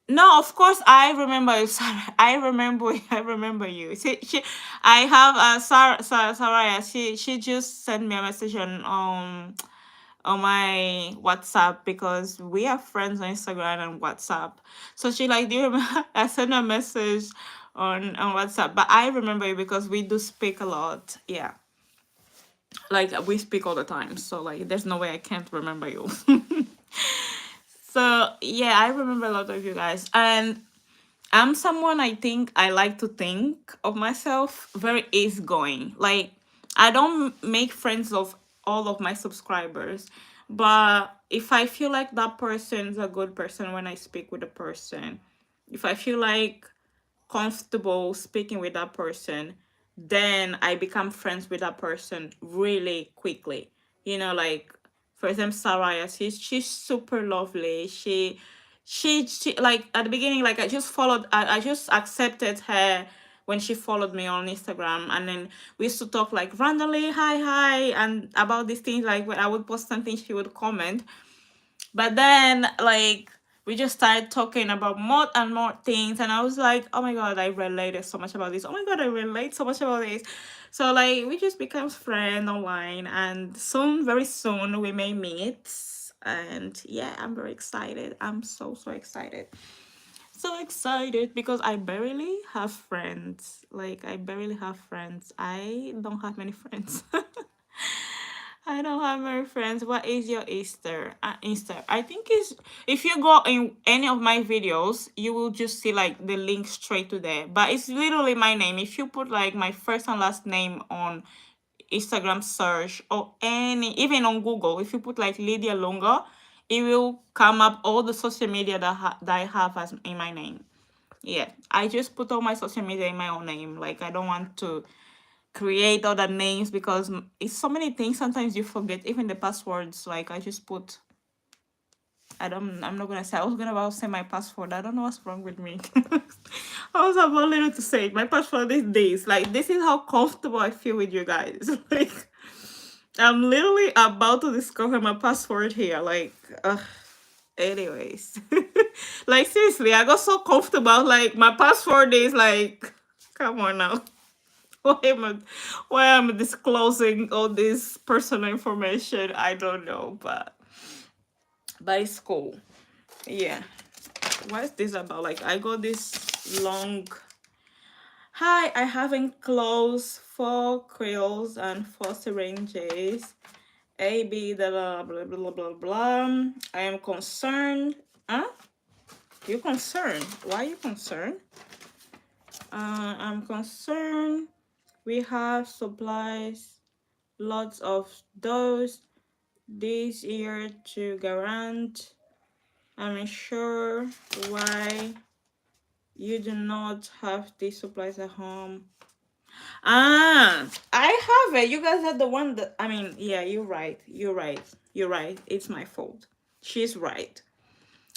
No, of course I remember you, Sarah. I remember you. I have Sarah. She just sent me a message on my WhatsApp because we are friends on Instagram and WhatsApp. So she like, do you remember? I sent her a message on WhatsApp, but I remember you because we do speak a lot. Yeah, like we speak all the time. So like, there's no way I can't remember you. So yeah, I remember a lot of you guys, and I'm someone I think I like to think of myself very easygoing. Like I don't make friends of all of my subscribers, but if I feel like that person's a good person when I speak with the person, if I feel like comfortable speaking with that person, then I become friends with that person really quickly. Like for example, Saraya, she's super lovely. She like at the beginning, like I just accepted her when she followed me on Instagram, and then we used to talk like randomly, hi, and about these things. Like when I would post something, she would comment. But then, like we just started talking about more and more things, and I was like, oh my god, I related so much about this. Oh my god, I relate so much about this. So like we just became friends online, and soon, very soon, we may meet. And yeah, I'm very excited. I'm so excited. So excited because I barely have friends. Like I barely have friends. I don't have many friends. I don't have many friends. What is your Easter? Easter. I think is if you go in any of my videos, you will just see like the link straight to there. But it's literally my name. If you put like my first and last name on Instagram search or any, even on Google, if you put like Lydia Lunga, it will come up all the social media that I have as in my name. Yeah, I just put all my social media in my own name. Like I don't want to create other names because it's so many things. Sometimes you forget even the passwords. Like I just put. I'm not gonna say. I was gonna about say my password. I don't know what's wrong with me. I was about little to say my password these days. Like this is how comfortable I feel with you guys. Like I'm literally about to discover my password here. Like, anyways, like seriously, I got so comfortable. Like my password is like, come on now. Why am I disclosing all this personal information? I don't know, but it's cool. Yeah. What is this about? Like I got this long. Hi, I have enclosed 4 creoles and 4 syringes. A, B, blah, blah, blah, blah, blah, blah. I am concerned. Huh? You concerned? Why are you concerned? I'm concerned. We have supplies, lots of those this year to guarantee. I'm sure why you do not have these supplies at home. I have it. You guys are the one that, I mean, yeah, you're right. You're right. You're right. It's my fault. She's right.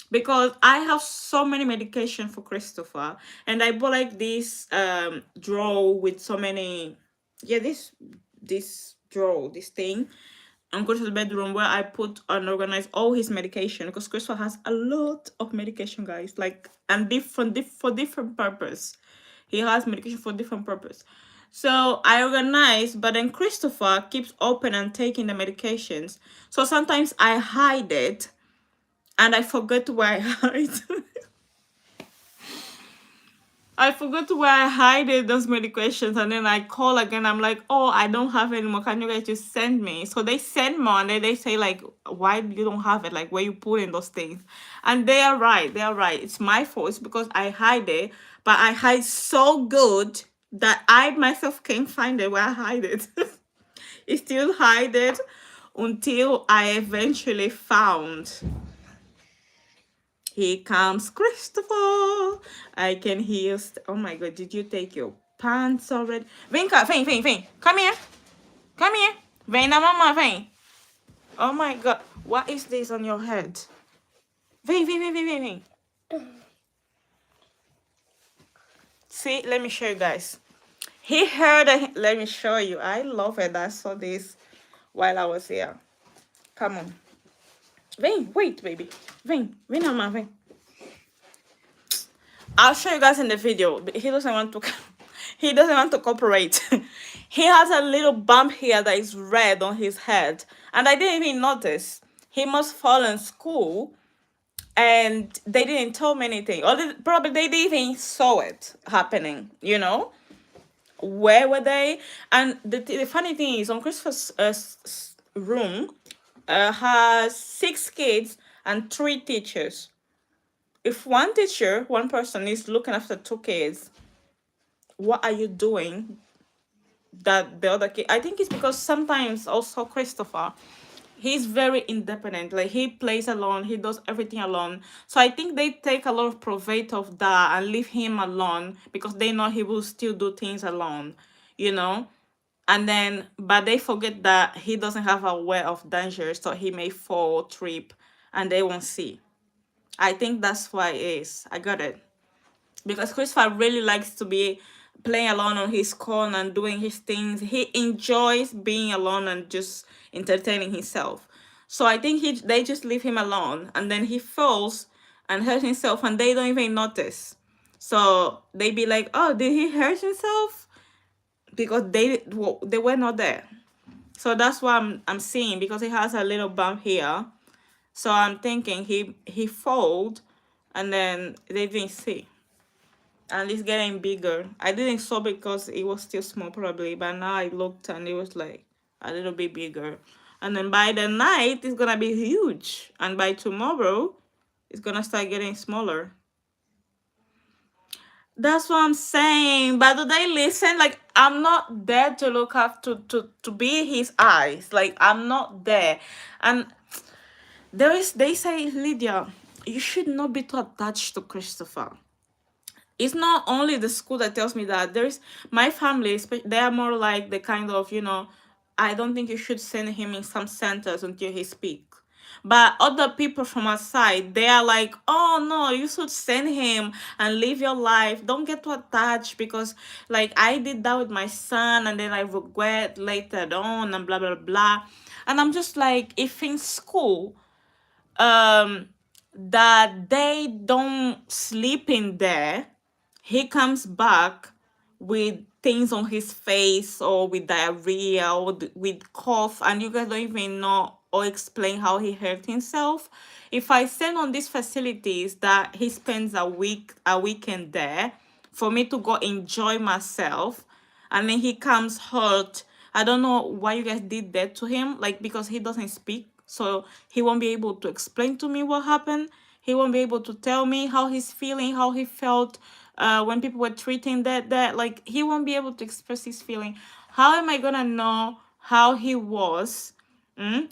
Because I have so many medication for Christopher, and I bought like this drawer with so many, yeah, this drawer, this thing. I'm going to the bedroom where I put and organize all his medication because Christopher has a lot of medication, guys, like, and for different purpose. He has medication for different purpose. So I organize, but then Christopher keeps open and taking the medications. So sometimes I hide it and I forget where I hide. I forgot where I hide those medications, and then I call again. I'm like, oh, I don't have any more. Can you guys just send me? So they send more, and then they say like, why you don't have it? Like where you put in those things? And they are right. They are right. It's my fault. It's because I hide it, but I hide so good that I myself can't find it where I hide it. I still hide it until I eventually found. Here comes Christopher. I can hear. Oh my god, did you take your pants already? Vem cá, vem. Come here. Come here. Vem na mamãe, vem. Oh my god, what is this on your head? Vem. See, let me show you guys. He heard it. Let me show you. I love it. I saw this while I was here. Come on. Vem, wait, baby. Vem na mamãe, vem. I'll show you guys in the video. He doesn't want to. He doesn't want to cooperate. He has a little bump here that is red on his head, and I didn't even notice. He must fall in school, and they didn't tell me anything. Or probably they didn't even saw it happening. You know, where were they? And the funny thing is, on Christopher's room, has 6 kids and 3 teachers. If one person is looking after 2 kids, what are you doing that the other kid? I think it's because sometimes also Christopher, he's very independent. Like he plays alone, he does everything alone. So I think they take a lot of profit of that and leave him alone because they know he will still do things alone, you know. And then but they forget that he doesn't have a way of danger, so he may fall, trip, and they won't see. I think that's why it is. I got it. Because Christopher really likes to be playing alone on his corner and doing his things. He enjoys being alone and just entertaining himself. So I think they just leave him alone, and then he falls and hurt himself, and they don't even notice. So they be like, oh, did he hurt himself? Because they were not there. So that's what I'm seeing, because he has a little bump here. So I'm thinking he fold, and then they didn't see. And it's getting bigger. I didn't saw because it was still small probably, but now I looked and it was like a little bit bigger. And then by the night it's gonna be huge. And by tomorrow it's gonna start getting smaller. That's what I'm saying. But do they listen? Like, I'm not there to look up to be his eyes. Like, I'm not there. And they say, Lydia, you should not be too attached to Christopher. It's not only the school that tells me that. There's my family, they are more like the kind of, I don't think you should send him in some centers until he speaks. But other people from outside, they are like, oh no, you should send him and live your life. Don't get too attached, because like I did that with my son and then I regret later on and blah blah blah. And I'm just like, if in school um that they don't sleep in there, he comes back with things on his face or with diarrhea or with cough, and you guys don't even know or explain how he hurt himself. If I send on these facilities that he spends a weekend there for me to go enjoy myself, and then he comes hurt, I don't know why you guys did that to him, like, because he doesn't speak, so he won't be able to explain to me what happened. He won't be able to tell me how he's feeling, how he felt when people were treating that. Like, he won't be able to express his feeling. How am I gonna know how he was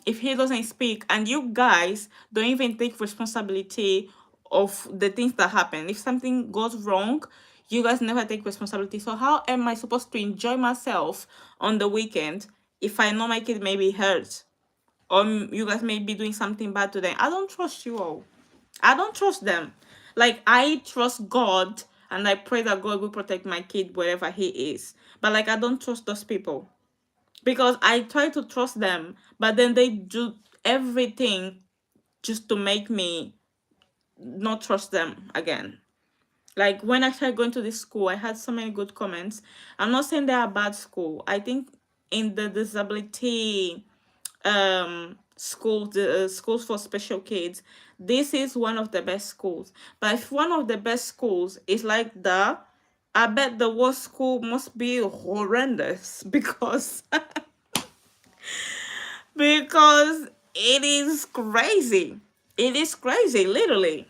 if he doesn't speak? And you guys don't even take responsibility of the things that happen. If something goes wrong, you guys never take responsibility. So how am I supposed to enjoy myself on the weekend if I know my kid may be hurt, or you guys may be doing something bad to them? I don't trust you all. I don't trust them. Like, I trust God and I pray that God will protect my kid wherever he is. But like, I don't trust those people, because I try to trust them, but then they do everything just to make me not trust them again. Like, when I started going to this school, I had so many good comments. I'm not saying they're a bad school. I think in the disability schools, the schools for special kids, this is one of the best schools. But if one of the best schools is like that, I bet the worst school must be horrendous, because because it is crazy. It is crazy, literally.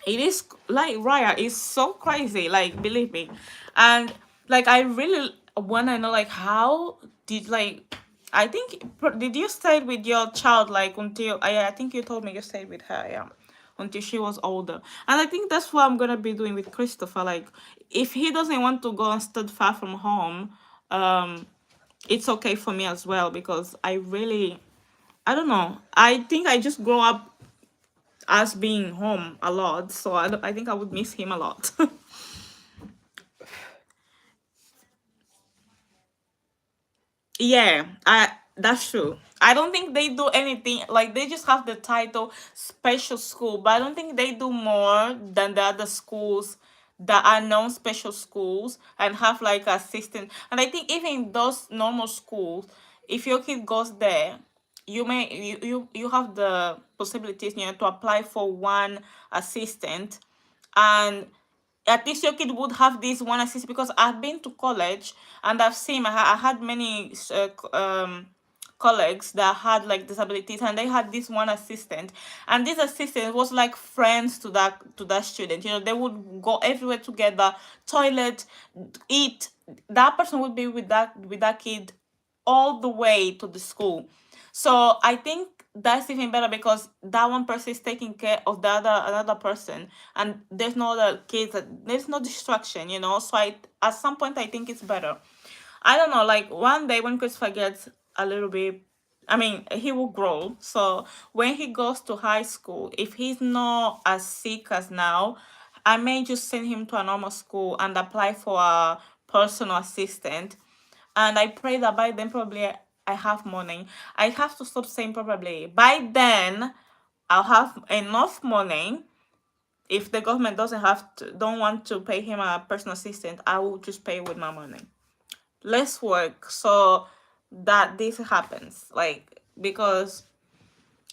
It is like, Raya, it's so crazy, like, believe me. And like, I really want to know, like, how did, like, I think, did you stay with your child like until, I think you told me you stayed with her, yeah, until she was older. And I think that's what I'm gonna be doing with Christopher. Like, if he doesn't want to go and study far from home, it's okay for me as well, because I don't know, I think I just grow up as being home a lot, so I think I would miss him a lot. Yeah, that's true. I don't think they do anything, like, they just have the title special school, but I don't think they do more than the other schools that are non-special schools and have like assistant. And I think even in those normal schools, if your kid goes there, you have the possibilities, to apply for one assistant, and at least your kid would have this one assistant. Because I've been to college and I've seen, I had many colleagues that had like disabilities, and they had this one assistant, and this assistant was like friends to that student. They would go everywhere together, toilet, eat. That person would be with that kid all the way to the school. So I think that's even better, because that one person is taking care of the other another person, and there's no other kids. There's no distraction. So at some point I think it's better. I don't know. Like, one day when Christopher gets a little bit, I mean, he will grow. So when he goes to high school, if he's not as sick as now, I may just send him to a normal school and apply for a personal assistant. And I pray that by then probably I have money. I have to stop saying probably. By then, I'll have enough money If the government don't want to pay him a personal assistant, I will just pay with my money. Let's work so that this happens. Like, because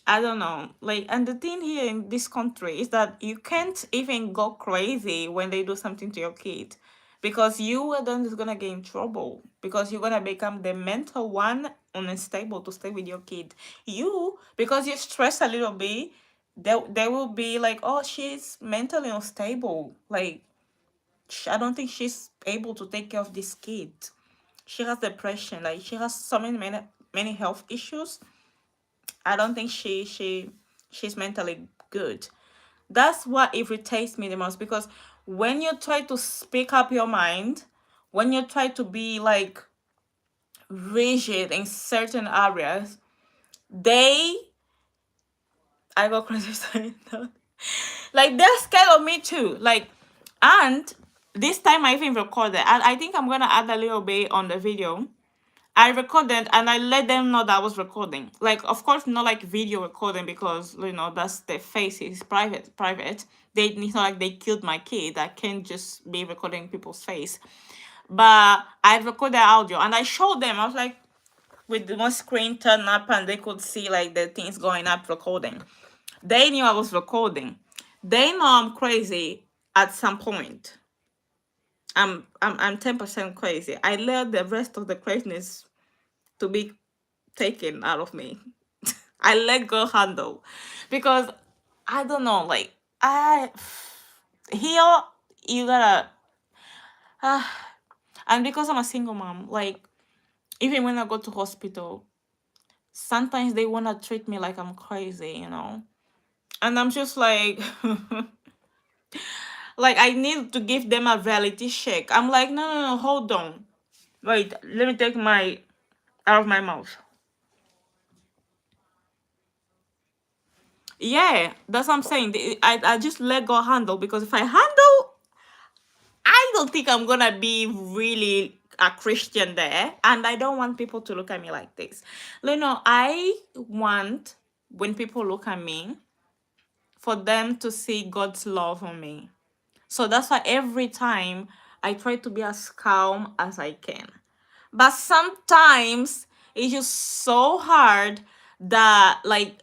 I don't know. Like, and the thing here in this country is that you can't even go crazy when they do something to your kid, because you are the one who's gonna get in trouble, because you're gonna become the mental one unstable to stay with your kid. You, because you stress a little bit, they will be like, oh, she's mentally unstable. Like, I don't think she's able to take care of this kid. She has depression. Like, she has so many health issues. I don't think she's mentally good. That's what irritates me the most, because when you try to speak up your mind, when you try to be like rigid in certain areas, they I go crazy saying that. Like, they're scared of me too. Like, and this time I even recorded. I think I'm gonna add a little bit on the video. I recorded and I let them know that I was recording. Like, of course, not like video recording, because that's their face is private. It's not like they killed my kid. I can't just be recording people's face. But I recorded audio and I showed them. I was like, with one screen turned up, and they could see like the things going up recording. They knew I was recording. They know I'm crazy at some point. I'm 10% crazy. I let the rest of the craziness to be taken out of me. I let go handle, because I don't know, like, I here you gotta uh, and because I'm a single mom, like, even when I go to hospital, sometimes they wanna treat me like I'm crazy. And I'm just like like, I need to give them a reality check. I'm like, no, no, no, hold on. Wait, let me take my out of my mouth. Yeah, that's what I'm saying. I just let go handle, because if I handle, I don't think I'm gonna be really a Christian there, and I don't want people to look at me like this. I want, when people look at me, for them to see God's love on me. So that's why every time I try to be as calm as I can. But sometimes it's just so hard that, like,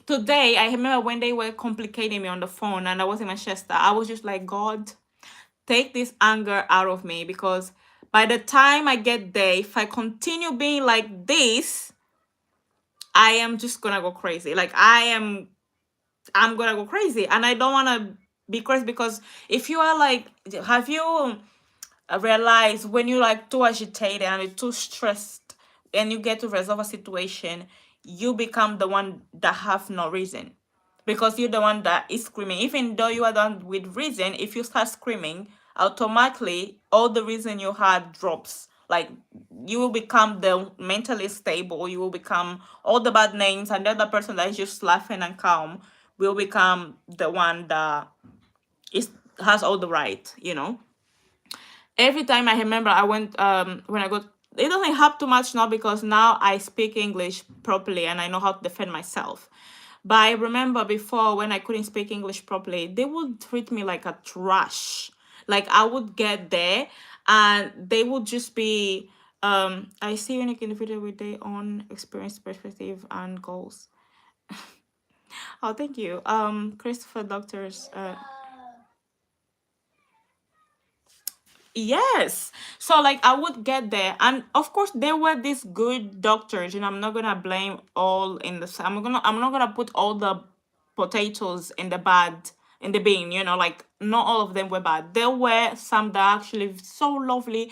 today, I remember when they were complicating me on the phone and I was in Manchester, I was just like, God, take this anger out of me, because by the time I get there, if I continue being like this, I am just gonna go crazy. Like, I'm gonna go crazy, and I don't wanna be crazy, because if you are like, have you realize when you're like too agitated and you're too stressed and you get to resolve a situation, you become the one that have no reason, because you're the one that is screaming. Even though you are done with reason, if you start screaming, automatically all the reason you had drops. Like, you will become the mentally stable, you will become all the bad names, and the other person that is just laughing and calm will become the one that is has all the right. Every time I remember, I went when I got, it doesn't help too much now, because now I speak English properly and I know how to defend myself. But I remember before, when I couldn't speak English properly, they would treat me like a trash. Like, I would get there and they would just be I see unique individual with their own experience, perspective and goals. Oh, thank you. Christopher Doctors, yes. So, like, I would get there, and of course there were these good doctors. I'm not gonna blame all in the. I'm not gonna put all the potatoes in the bin. Like, not all of them were bad. There were some that actually so lovely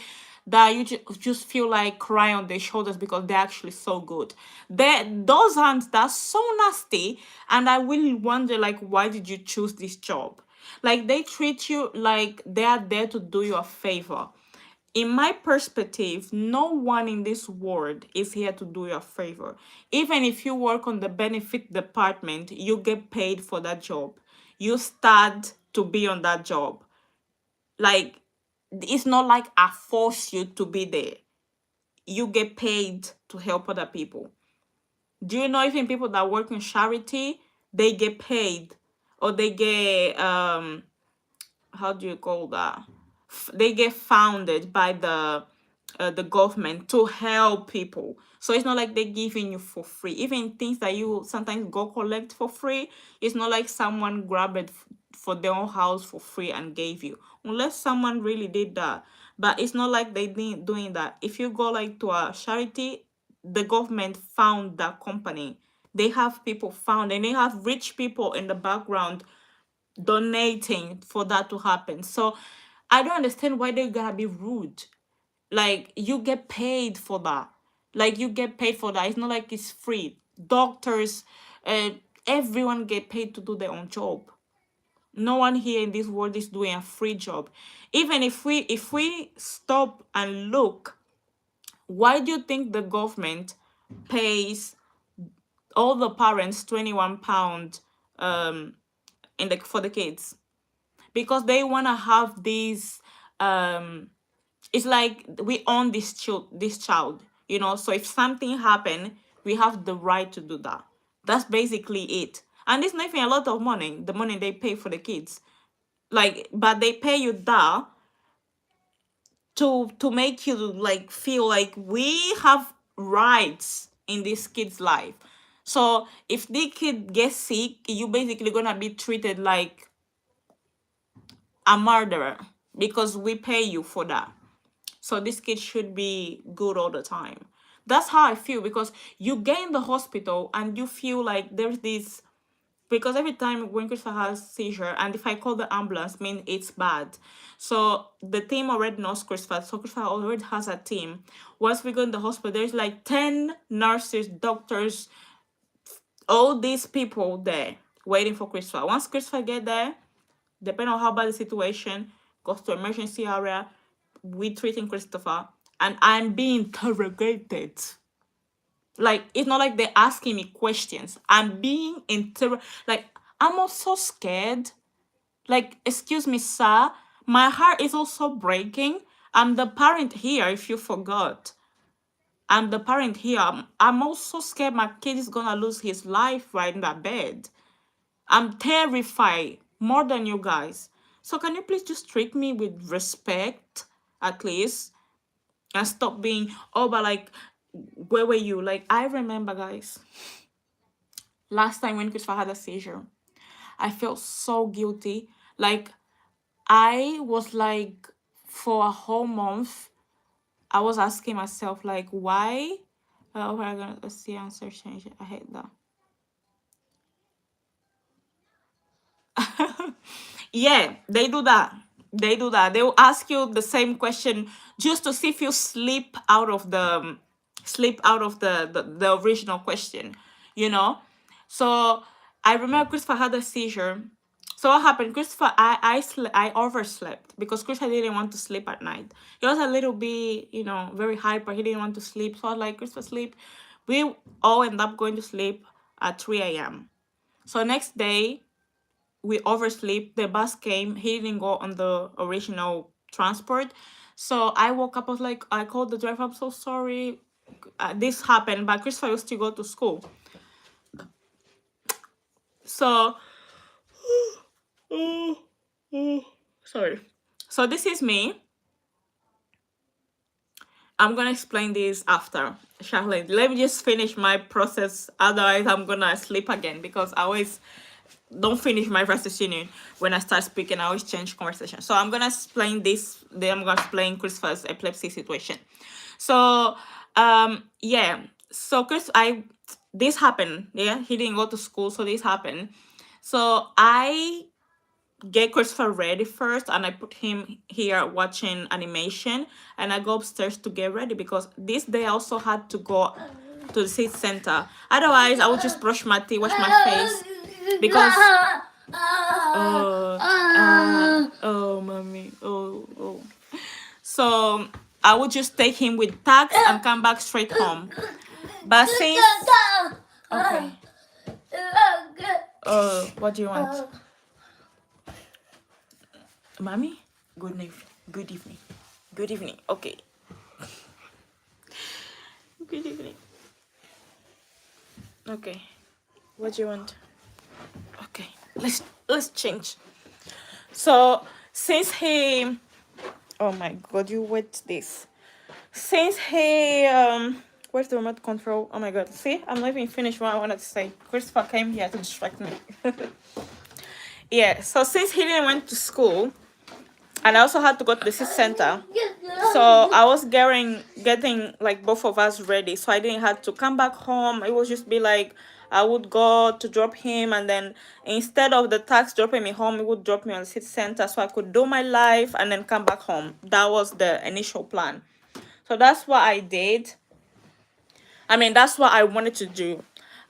that you just feel like crying on their shoulders, because they're actually so good. Those hands, that's so nasty, and I really wonder, like, why did you choose this job? Like, they treat you like they are there to do you a favor. In my perspective, no one in this world is here to do you a favor. Even if you work on the benefit department, you get paid for that job. You start to be on that job. Like, it's not like I force you to be there. You get paid to help other people. Do you know, even people that work in charity, they get paid or they get how do you call that? They get founded by the government to help people. So it's not like they're giving you for free. Even things that you sometimes go collect for free, it's not like someone grabbed it for their own house for free and gave you. Unless someone really did that. But it's not like they didn't doing that. If you go like to a charity, the government found that company. They have people found, and they have rich people in the background donating for that to happen. So I don't understand why they gotta be rude. Like, you get paid for that. Like, you get paid for that. It's not like it's free. Doctors, uh, everyone get paid to do their own job. No one here in this world is doing a free job. Even if we stop and look, why do you think the government pays all the parents £21 in the for the kids? Because they want to have these it's like we own this child, you know. So if something happen, we have the right to do that. That's basically it. And it's not even a lot of money, the money they pay for the kids. Like, but they pay you that to make you like feel like we have rights in this kid's life. So if the kid gets sick, you basically gonna be treated like a murderer because we pay you for that. So this kid should be good all the time. That's how I feel, because you get in the hospital and you feel like there's this, because every time when Christopher has seizure, and if I call the ambulance, mean it's bad. So the team already knows Christopher. So Christopher already has a team. Once we go in the hospital, there's like 10 nurses, doctors, all these people there waiting for Christopher. Once Christopher get there, depending on how bad the situation, goes to emergency area, we treating Christopher, and I'm being interrogated. Like, it's not like they're asking me questions. I'm being like, I'm also scared. Like, excuse me, sir, my heart is also breaking. I'm the parent here, if you forgot. I'm the parent here. I'm also scared my kid is gonna lose his life right in that bed. I'm terrified more than you guys. So can you please just treat me with respect, at least, and stop being, oh, but like, where were you? Like, I remember, guys, last time when Christopher had a seizure, I felt so guilty. Like, I was like, for a whole month, I was asking myself, like, why? Oh, we're gonna see answer change. I hate that. Yeah, they do that. They do that. They will ask you the same question just to see if you slip out of the original question, you know. So I remember Christopher had a seizure. So what happened? Christopher, I overslept because Christopher didn't want to sleep at night. He was a little bit, very hyper. He didn't want to sleep. So I was like, Christopher, sleep. We all end up going to sleep at 3 a.m. So next day, we oversleep. The bus came. He didn't go on the original transport. So I woke up. I was like, I called the driver. I'm so sorry. This happened, but Christopher used to go to school. So, sorry. So this is me. I'm gonna explain this after. Charlotte, let me just finish my process. Otherwise, I'm gonna sleep again because I always don't finish my conversation when I start speaking. I always change conversation. So I'm gonna explain this. Then I'm gonna explain Christopher's epilepsy situation. So yeah. So this happened. Yeah, he didn't go to school, so this happened. So I get Christopher ready first, and I put him here watching animation, and I go upstairs to get ready because this day I also had to go to the city center. Otherwise, I would just brush my teeth, wash my face because oh mommy, oh. So I would just take him with tax and come back straight home. But since okay, what do you want? Mommy? Good evening. Good evening. Good evening. Okay. Good evening. Okay. What do you want? Okay. let's change. So since he, oh my god, you wet this. Since he where's the remote control? Oh my god, see, I'm not even finished what I wanted to say. Christopher came here to distract me. Yeah, so since he didn't went to school, and I also had to go to the city center, so I was getting like both of us ready, so I didn't have to come back home. It would just be like I would go to drop him, and then instead of the tax dropping me home, it would drop me on the city center so I could do my life and then come back home. That was the initial plan. So that's what I did. I mean, that's what I wanted to do.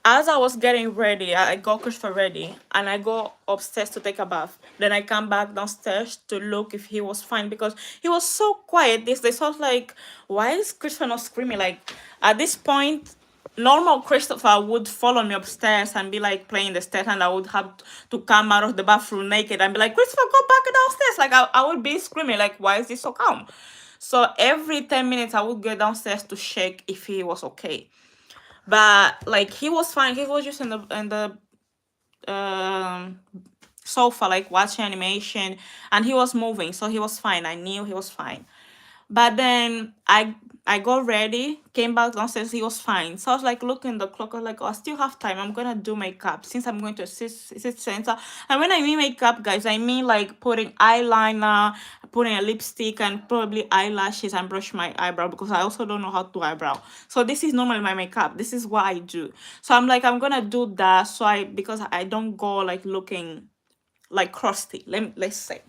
As I was getting ready, I got Christopher ready and I go upstairs to take a bath. Then I come back downstairs to look if he was fine because he was so quiet this day. So I was like, why is Christopher not screaming? Like, at this point, normal Christopher would follow me upstairs and be like playing the stairs, and I would have to come out of the bathroom naked and be like, Christopher, go back downstairs. Like, I would be screaming, like, why is this so calm? So every 10 minutes, I would go downstairs to check if he was okay. But like he was fine. He was just in the sofa, like watching animation, and he was moving, so he was fine. I knew he was fine. But then I got ready, came back downstairs, he was fine. So I was like looking at the clock, I was like, oh, I still have time. I'm gonna do makeup since I'm going to sit center. And when I mean makeup, guys, I mean like putting eyeliner, putting a lipstick, and probably eyelashes, and brush my eyebrow because I also don't know how to eyebrow. So this is normally my makeup. This is what I do. So I'm like, I'm gonna do that so because I don't go like looking like crusty. Let's say.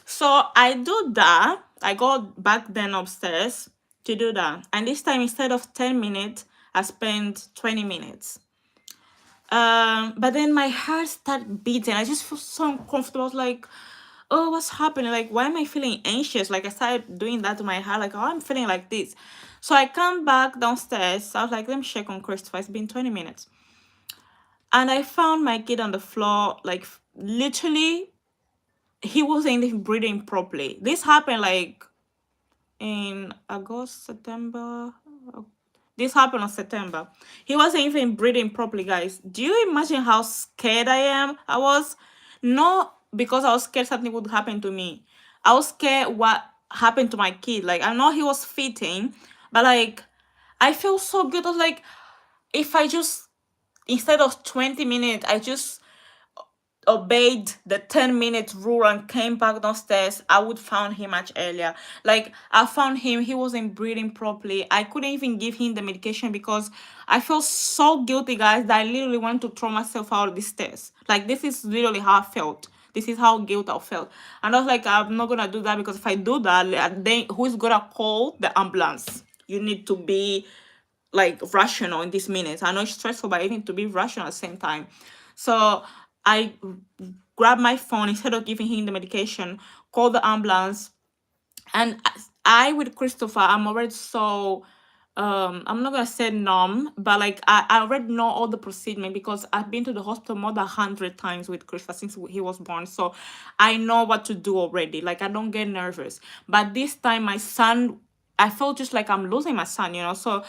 So I do that. I go back then upstairs to do that. And this time, instead of 10 minutes, I spent 20 minutes. But then my heart started beating. I just feel so uncomfortable. I was like, oh, what's happening? Like, why am I feeling anxious? Like, I started doing that to my heart. Like, oh, I'm feeling like this. So I come back downstairs. I was like, let me check on Christopher. It's been 20 minutes. And I found my kid on the floor, like, literally he wasn't even breathing properly. This happened like in August, September. This happened in September. He wasn't even breathing properly, guys. Do you imagine how scared I am? I was not because I was scared something would happen to me. I was scared what happened to my kid. Like I know he was fitting, but like I feel so good. I was like, if I just instead of 20 minutes, I just obeyed the 10-minute rule and came back downstairs, I would found him much earlier. Like I found him, he wasn't breathing properly. I couldn't even give him the medication because I felt so guilty, guys, that I literally wanted to throw myself out of the stairs. Like this is literally how I felt. This is how guilt I felt. And I was like, I'm not gonna do that because if I do that, then who's gonna call the ambulance? You need to be like rational in these minutes. I know it's stressful, but I need to be rational at the same time. So I grabbed my phone instead of giving him the medication, called the ambulance, and I with Christopher, I'm already so I'm not gonna say numb, but like I already know all the procedure because I've been to the hospital more than 100 times with Christopher since he was born. So I know what to do already. Like I don't get nervous. But this time my son, I felt just like I'm losing my son, you know. So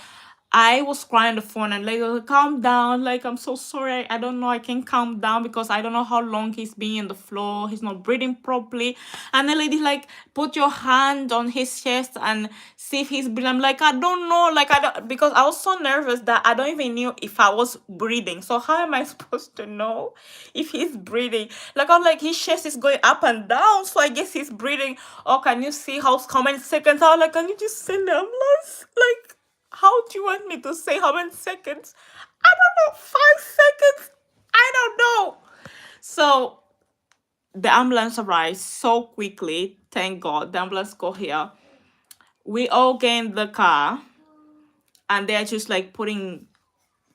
I was crying on the phone and like, "Oh, calm down. Like, I'm so sorry. I don't know. I can calm down because I don't know how long he's been on the floor. He's not breathing properly." And the lady like, put your hand on his chest and see if he's breathing. I'm like, I don't know. Like, I don't, because I was so nervous that I don't even knew if I was breathing. So how am I supposed to know if he's breathing? Like, I'm like, his chest is going up and down. So I guess he's breathing. Oh, can you see how many seconds? I was like, can you just send the ambulance? Like, how do you want me to say how many seconds? I don't know, 5 seconds? I don't know. So the ambulance arrived so quickly. Thank God. The ambulance got here. We all get in the car and they're just like putting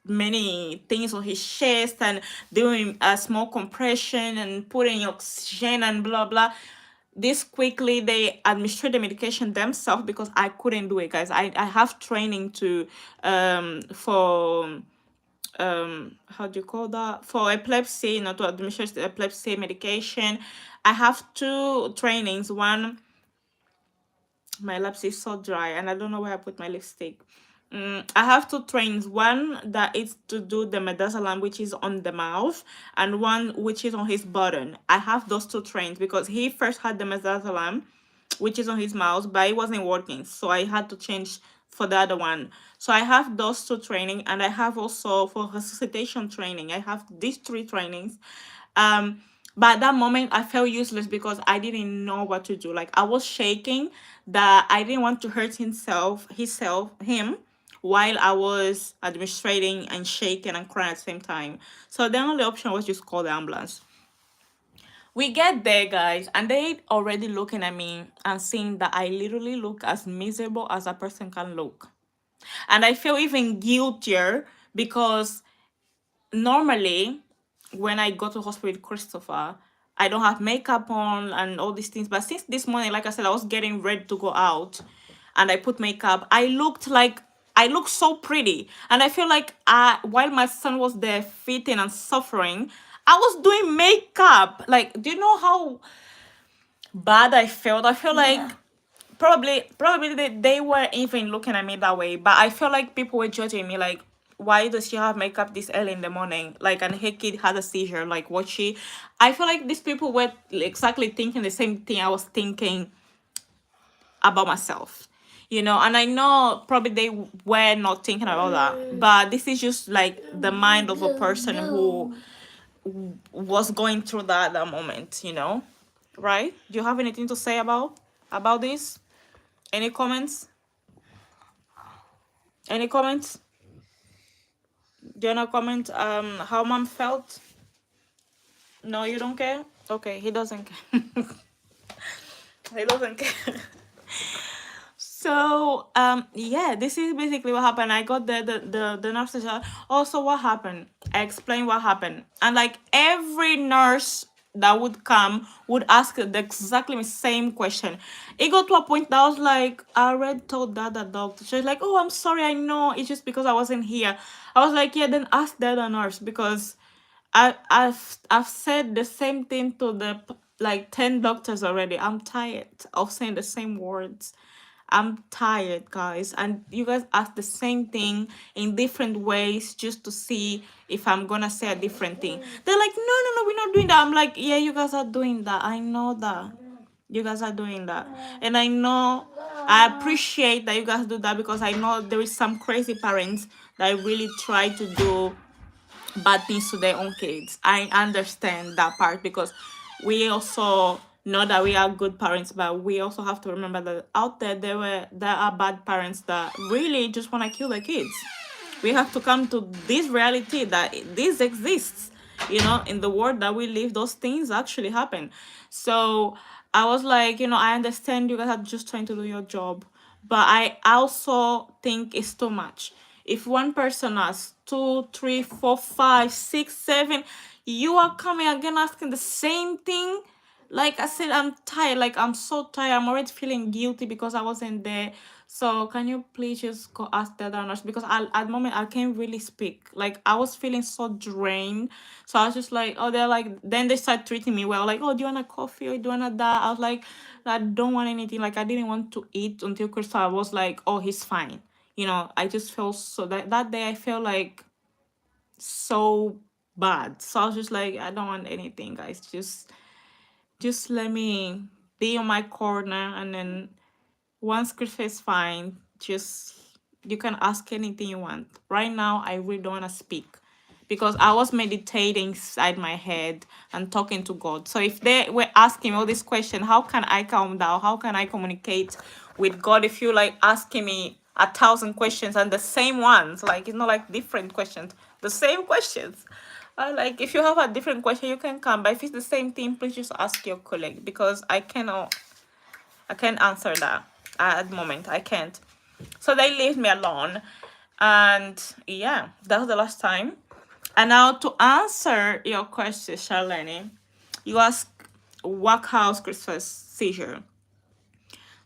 many things on his chest and doing a small compression and putting oxygen and blah blah. This quickly they administer the medication themselves because I couldn't do it, guys. I have training to for how do you call that, for epilepsy, you know, to administer the epilepsy medication. I have two trainings. One, my lips is so dry and I don't know where I put my lipstick. I have two trains. One that is to do the midazolam, which is on the mouth, and one which is on his button. I have those two trains because he first had the midazolam, which is on his mouth, but it wasn't working, so I had to change for the other one. So I have those two training, and I have also for resuscitation training. I have these three trainings. But at that moment I felt useless because I didn't know what to do. Like I was shaking, that I didn't want to hurt him while I was administrating and shaking and crying at the same time. So the only option was just call the ambulance. We get there, guys, and they already looking at me and seeing that I literally look as miserable as a person can look. And I feel even guiltier because normally when I go to hospital with Christopher, I don't have makeup on and all these things. But since this morning, like I said, I was getting ready to go out and I put makeup. I look so pretty. And I feel like while my son was there fitting and suffering, I was doing makeup. Like, do you know how bad I felt? I feel like probably they were even looking at me that way, but I felt like people were judging me, like, why does she have makeup this early in the morning, like, and her kid had a seizure, like, what she I feel like these people were exactly thinking the same thing I was thinking about myself, and I know probably they were not thinking about that, but this is just like the mind of a person who was going through that at that moment, right? Do you have anything to say about this? Any comments? Any comments? Do you wanna comment how mom felt? No, you don't care? Okay, he doesn't care. He doesn't care. So yeah, this is basically what happened. I got the nurse to say, also what happened. I explained what happened. And like every nurse that would come would ask the exactly the same question. It got to a point that I was like, I already told that the doctor. She's like, oh, I'm sorry, I know. It's just because I wasn't here. I was like, yeah, then ask the other nurse because I've said the same thing to the like 10 doctors already. I'm tired of saying the same words. I'm tired, guys. And you guys ask the same thing in different ways just to see if I'm gonna say a different thing. They're like, no, no, no, we're not doing that. I'm like, yeah, you guys are doing that. I know that. You guys are doing that. And I know, I appreciate that you guys do that because I know there is some crazy parents that really try to do bad things to their own kids. I understand that part because we also know that we are good parents, but we also have to remember that out there are bad parents that really just want to kill their kids. We have to come to this reality that this exists, in the world that we live. Those things actually happen. So I was like, I understand you guys are just trying to do your job, but I also think it's too much. If one person has two, three, four, five, six, seven, you are coming again asking the same thing. Like I said, I'm tired. Like I'm so tired. I'm already feeling guilty because I wasn't there. So can you please just go ask the other nurse, because at the moment I can't really speak. Like I was feeling so drained. So I was just like, oh, they're like, then they start treating me well. Like, oh, do you want a coffee or do you want a that? I was like, I don't want anything. Like I didn't want to eat until Crystal was like, oh, he's fine. I just felt so that day I felt like so bad. So I was just like, I don't want anything, guys. Just let me be on my corner, and then once Chris is fine, just you can ask anything you want. Right now, I really don't want to speak because I was meditating inside my head and talking to God. So if they were asking all this question, how can I calm down? How can I communicate with God if you like asking me 1,000 questions and the same ones? Like it's not like different questions, the same questions. Like if you have a different question, you can come. But if it's the same thing, please just ask your colleague because I can't answer that at the moment. I can't. So they leave me alone. And yeah, that was the last time. And now to answer your question, Charlene, you ask what caused Christopher's seizure.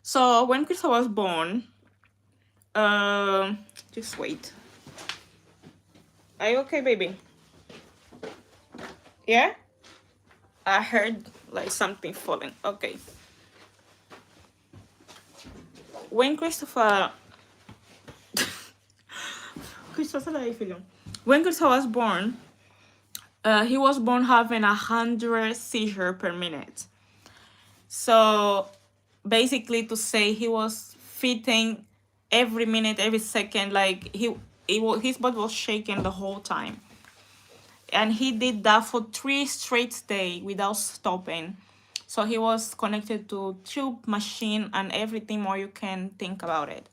So when Christopher was born, just wait. Are you okay, baby? Yeah? I heard like something falling. Okay. When Christopher When Christopher was born, he was born having 100 seizures per minute. So basically, to say he was fitting every minute, every second, like his body was shaking the whole time, and he did that for 3 straight days without stopping. So he was connected to tube machine and everything more you can think about it.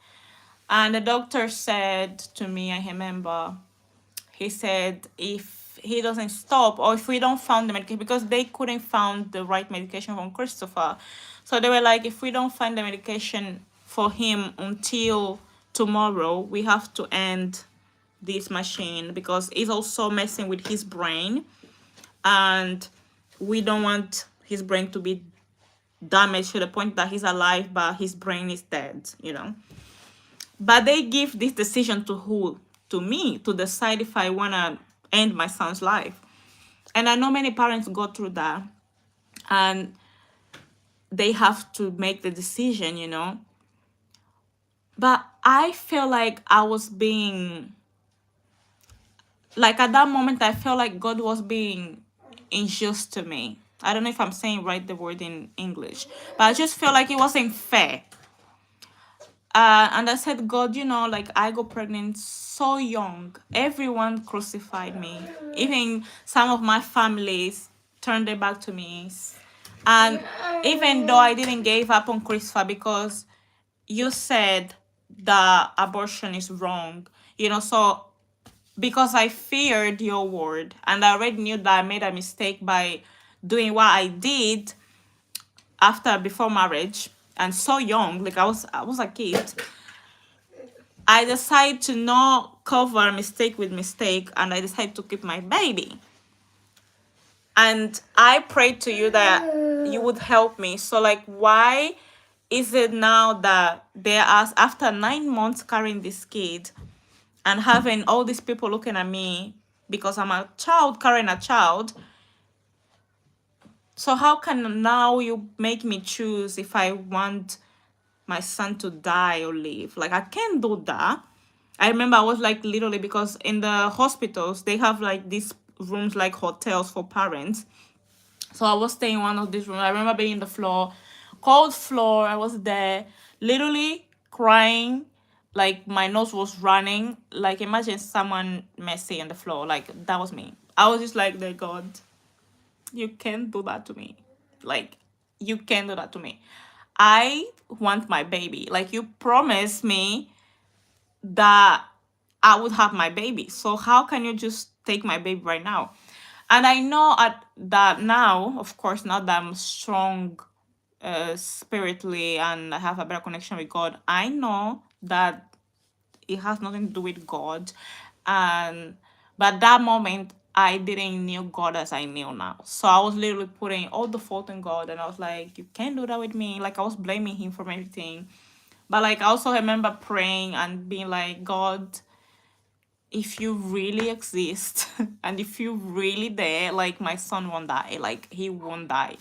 And the doctor said to me, I remember, he said if he doesn't stop, or if we don't find the medication, because they couldn't find the right medication from Christopher, so they were like, if we don't find the medication for him until tomorrow, we have to end this machine, because it's also messing with his brain, and we don't want his brain to be damaged to the point that he's alive but his brain is dead. But they give this decision to who? To me, to decide if I want to end my son's life. And I know many parents go through that, and they have to make the decision. But I feel like I was being, like, at that moment, I felt like God was being unjust to me. I don't know if I'm saying right the word in English, but I just feel like it wasn't fair. And I said, God, like, I got pregnant so young. Everyone crucified me. Even some of my families turned their back to me. And even though I didn't give up on Christopher, because you said that abortion is wrong, so because I feared your word, and I already knew that I made a mistake by doing what I did before marriage, and so young, like I was a kid, I decided to not cover mistake with mistake, and I decided to keep my baby. And I prayed to you that you would help me. So, like, why is it now that after 9 months carrying this kid and having all these people looking at me because I'm a child carrying a child, so how can now you make me choose if I want my son to die or live? Like, I can't do that. I remember I was like, literally, because in the hospitals they have like these rooms like hotels for parents. So I was staying in one of these rooms. I remember being on the floor, cold floor. I was there, literally crying, like my nose was running. Like, imagine someone messy on the floor. Like, that was me. I was just like, "Dear God, you can't do that to me. Like, you can't do that to me. I want my baby. Like, you promised me that I would have my baby. So how can you just take my baby right now?" And I know that now, of course, now that I'm strong spiritually and I have a better connection with God, I know that it has nothing to do with God. And but that moment I didn't know God as I knew now. So I was literally putting all the fault in God, and I was like, you can't do that with me. Like, I was blaming him for everything. But like, I also remember praying and being like, God, if you really exist and if you really there, like, my son won't die. Like, he won't die.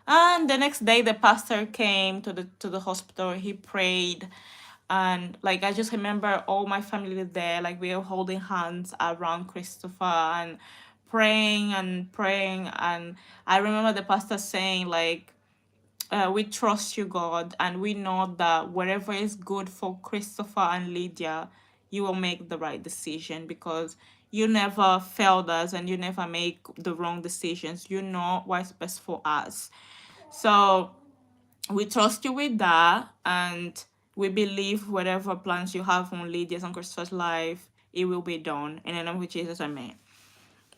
And the next day the pastor came to the hospital. He prayed, and like, I just remember all my family there, like, we were holding hands around Christopher and praying and praying. And I remember the pastor saying, like, we trust you, God, and we know that whatever is good for Christopher and Lydia, you will make the right decision, because you never failed us and you never make the wrong decisions. You know what's best for us. So we trust you with that, and we believe whatever plans you have on Lydia's and Christopher's life, it will be done. In the name of Jesus, amen.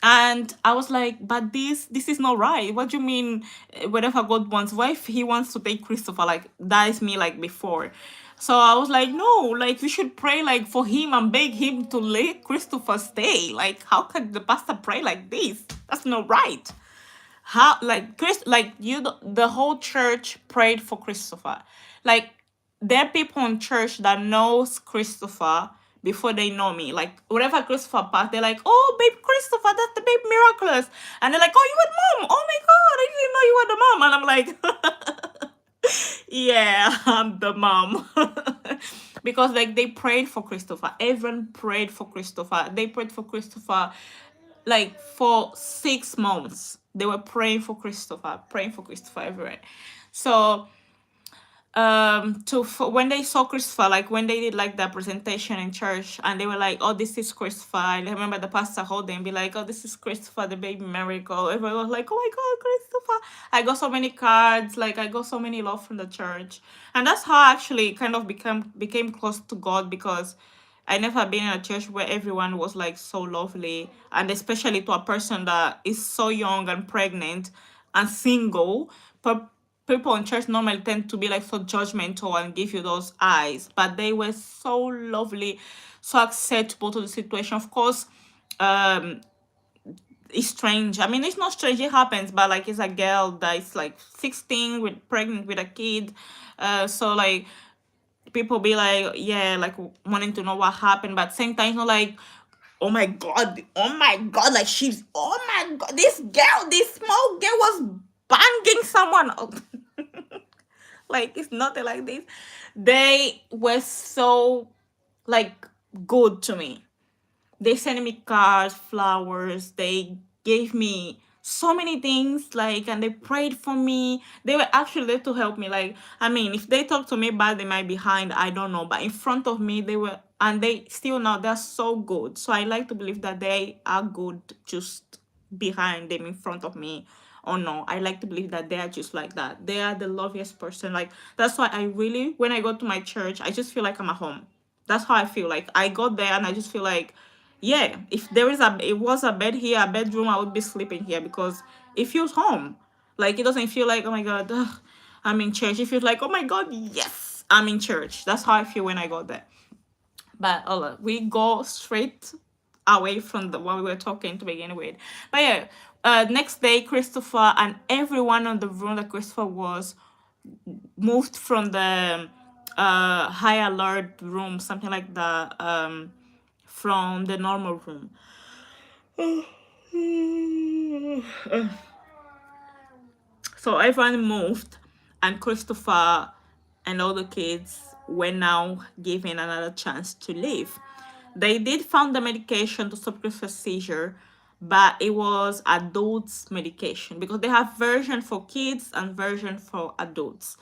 And I was like, but this is not right. What do you mean, whatever God wants? What if he wants to take Christopher? Like, that is me, like, before. So I was like, no, like, we should pray, like, for him and beg him to let Christopher stay. Like, how can the pastor pray like this? That's not right. How, like, the whole church prayed for Christopher. Like, there are people in church that knows Christopher before they know me. Like, whenever Christopher passed, they're like, "Oh, babe, Christopher, that's the babe miraculous." And they're like, "Oh, you were the mom. Oh my God, I didn't know you were the mom." And I'm like, yeah, I'm the mom. because like they prayed for Christopher. Everyone prayed for Christopher. They prayed for Christopher like for 6 months. They were praying for Christopher everywhere. So when they saw Christopher, like when they did like the presentation in church, and they were like, oh, this is Christopher. I remember the pastor holding and be like, oh, this is Christopher, the baby miracle. Everyone was like, oh my god, Christopher. I got so many cards, like I got so many love from the church. And that's how I actually kind of became close to God, because I never been in a church where everyone was like so lovely, and especially to a person that is so young and pregnant and single. But people in church normally tend to be like so judgmental and give you those eyes, but they were so lovely, so acceptable to the situation. Of course, um, it's strange. I mean, it's not strange. It happens, but like it's a girl that is like 16 with pregnant with a kid. So like people be like, yeah, like wanting to know what happened, but same time, it's not like, oh my god, like she's, oh my god, this small girl was banging someone up. Like it's nothing like this. They were so like good to me. They sent me cards, flowers. They gave me so many things, like, and they prayed for me. They were actually there to help me. Like, I mean, if they talk to me bad, they might behind, I don't know. But in front of me, they were, and they still now they're so good. So I like to believe that they are good just behind them, in front of me. Oh no, I like to believe that they are just like that. They are the loveliest person. Like, that's why I really, when I go to my church, I just feel like I'm at home. That's how I feel. Like I got there and I just feel like, yeah, if it was a bed here, a bedroom, I would be sleeping here, because it feels home. Like it doesn't feel like, oh my god, ugh, I'm in church. It feels like, oh my god, yes, I'm in church. That's how I feel when I go there. But we go straight away from the what we were talking to begin with. But yeah, next day, Christopher and everyone on the room that Christopher was moved from the high alert room, something like that, from the normal room. So everyone moved, and Christopher and all the kids were now given another chance to live. They did found the medication to stop Christopher's seizure, but it was adults medication, because they have version for kids and version for adults.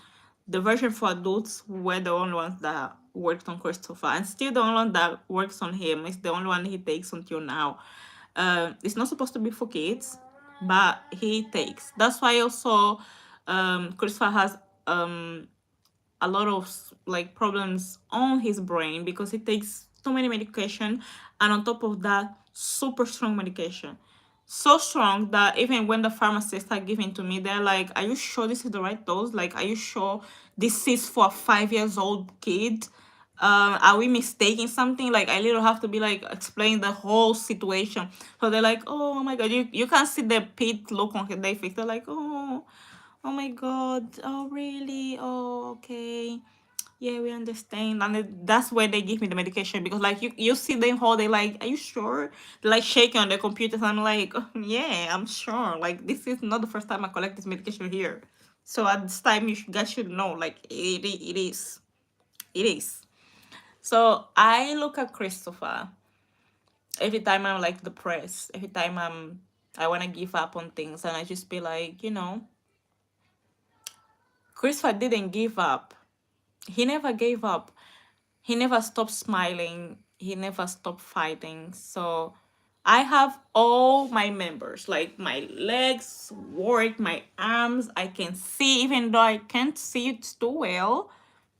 The version for adults were the only ones that worked on Christopher, and still the only one that works on him. It's the only one he takes until now. It's not supposed to be for kids, but he takes. That's why also Christopher has a lot of like problems on his brain, because he takes so many medication, and on top of that, super strong medication. So strong that even when the pharmacists are giving to me, they're like, are you sure this is the right dose? Like, are you sure this is for a 5 years old kid? Are we mistaking something? Like, I literally have to be like explain the whole situation. So they're like, oh my god, you can't see the pit look on their face. They're like, oh my god, oh really, oh okay, yeah, we understand. And that's where they give me the medication, because like you see them how they like, are you sure? They're like shaking on the computers. I'm like, oh, yeah, I'm sure. Like, this is not the first time I collect this medication here. So at this time, guys should know, like, it is. So I look at Christopher every time I'm like depressed, every time I want to give up on things, and I just be like, Christopher didn't give up. He never gave up. He never stopped smiling. He never stopped fighting. So I have all my members, like my legs work, my arms, I can see, even though I can't see it too well.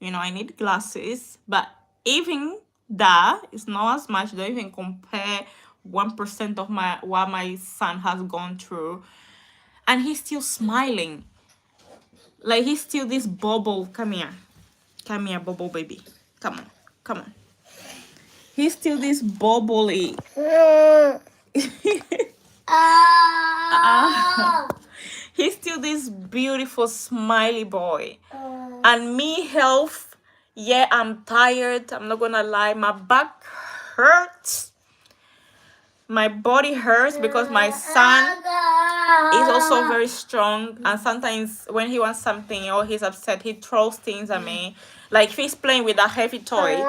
I need glasses, but even that is not as much. Don't even compare 1% of what my son has gone through. And he's still smiling. Like, he's still this bubble. Come here. Come here, bubble baby. Come on. Come on. He's still this bubbly. He's still this beautiful, smiley boy. And me, health, yeah, I'm tired. I'm not gonna lie. My back hurts. my body hurts because my son is also very strong, and sometimes when he wants something or he's upset, he throws things at me. Like if he's playing with a heavy toy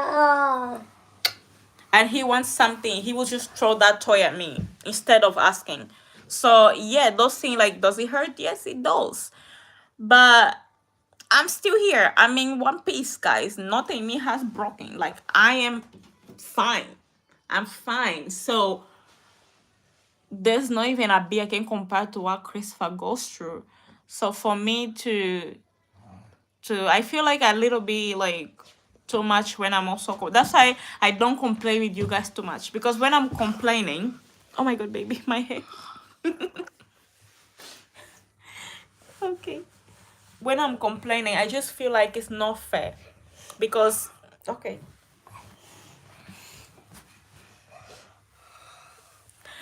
and he wants something, he will just throw that toy at me instead of asking. So yeah, those things, like, does it hurt? Yes, it does. But I'm still here. I'm in one piece, guys. Nothing in me has broken. Like, I am fine. I'm fine. So there's not even a bit I can compare to what Christopher goes through. So for me to I feel like a little bit like too much when I'm also that's why I don't complain with you guys too much, because when I'm complaining, oh my god, baby, my hair. Okay. When I'm complaining, I just feel like it's not fair, because okay.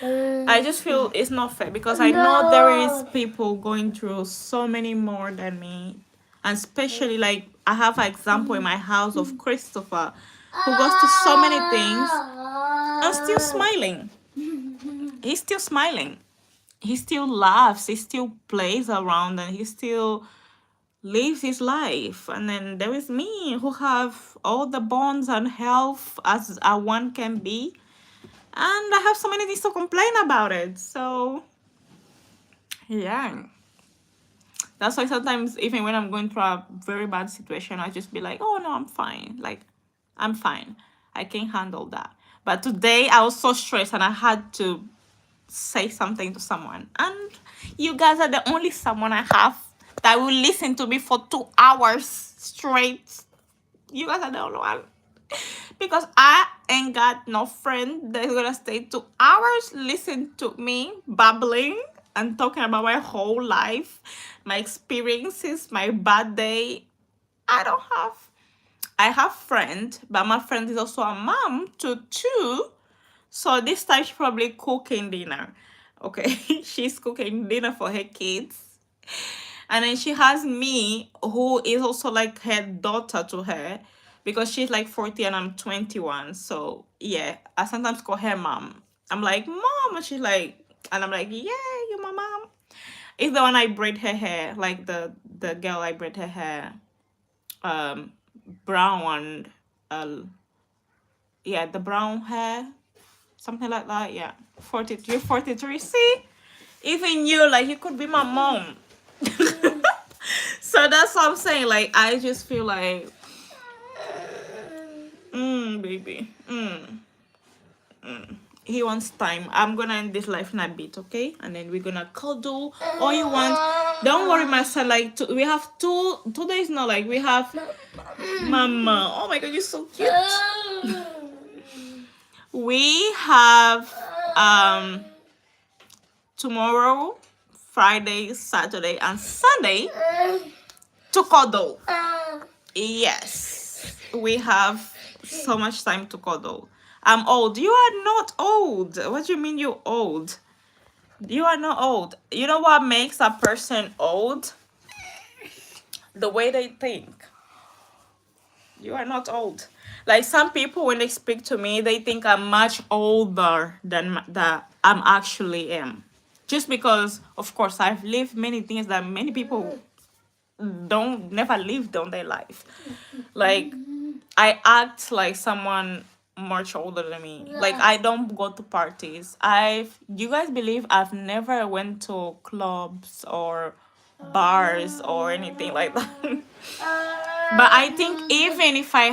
I just feel it's not fair because I know there is people going through so many more than me, and especially like I have an example in my house of Christopher, who goes to so many things and still smiling. He's still smiling. He still laughs. He still plays around, and he still lives his life. And then there is me, who have all the bonds and health as a one can be, and I have so many things to complain about it. So yeah, that's why sometimes even when I'm going through a very bad situation, I just be like, oh no, I'm fine. Like, I'm fine, I can handle that. But today I was so stressed and I had to say something to someone, and you guys are the only someone I have that will listen to me for 2 hours straight. You guys are the only one, because I ain't got no friend that's gonna stay 2 hours listen to me babbling and talking about my whole life, my experiences, my bad day. I don't have. I have friend, but my friend is also a mom to two. So this time she's probably cooking dinner. Okay, she's cooking dinner for her kids. And then she has me, who is also like her daughter to her, because she's like 40 and I'm 21. So yeah, I sometimes call her mom. I'm like, mom, and she's like, and I'm like, yeah, you're my mom. It's the one I braid her hair, like the girl I braid her hair, um, brown one, yeah, the brown hair, something like that. Yeah, 43, 43. See, even you, like, you could be my mom. So that's what I'm saying. Like, I just feel like, baby, he wants time. I'm gonna end this life in a bit, okay? And then we're gonna cuddle all you want. Don't worry, my son. Like, we have 2 days now. Like, we have mama. Oh my god, you're so cute. We have tomorrow, Friday, Saturday, and Sunday to cuddle. Yes, we have so much time to cuddle. I'm old. You are not old. What do you mean you're old? You are not old. You know what makes a person old? The way they think. You are not old. Like, some people, when they speak to me, they think I'm much older than that I'm actually am. Just because, of course, I've lived many things that many people don't never lived on their life. Like, I act like someone much older than me. Like, I don't go to parties. You guys believe I've never went to clubs or bars or anything like that. But I think even if I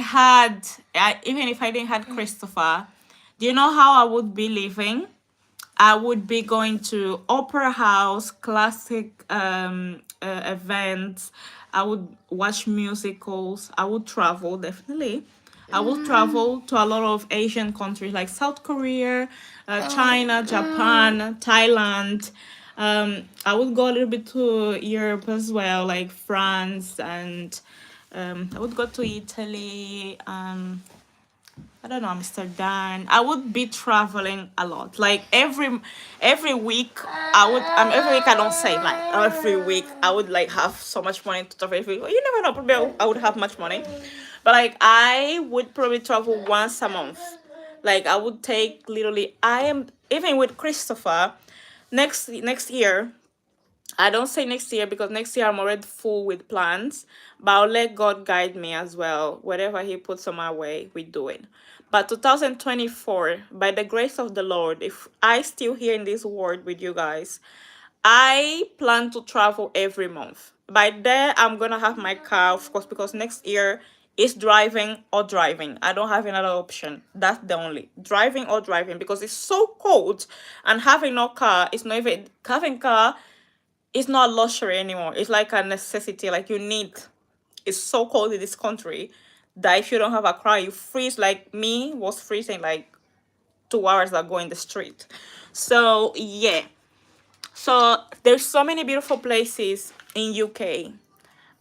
didn't have Christopher, do you know how I would be living? I would be going to opera house, classic events. I would watch musicals. I would travel, definitely. I would travel to a lot of Asian countries like South Korea, China, Japan, Thailand. I would go a little bit to Europe as well, like France, and I would go to Italy. I don't know, Amsterdam. I would be traveling a lot. Like, every week every week, I don't say, like, every week I would like have so much money to travel every week. You never know, probably I would have much money. But like, I would probably travel once a month. Like I would take literally. I am even with Christopher. Next year, I don't say next year because next year I'm already full with plans, but I'll let God guide me as well. Whatever He puts on my way, we do it. But 2024, by the grace of the Lord, if I still here in this world with you guys, I plan to travel every month. By then, I'm gonna have my car, of course, because next year is driving or driving. I don't have another option. That's the only driving or driving because it's so cold, and having no car is not even having car. It's not luxury anymore. It's like a necessity. Like you need. It's so cold in this country that if you don't have a car, you freeze. Like me was freezing like 2 hours ago in the street. So yeah. So there's so many beautiful places in UK,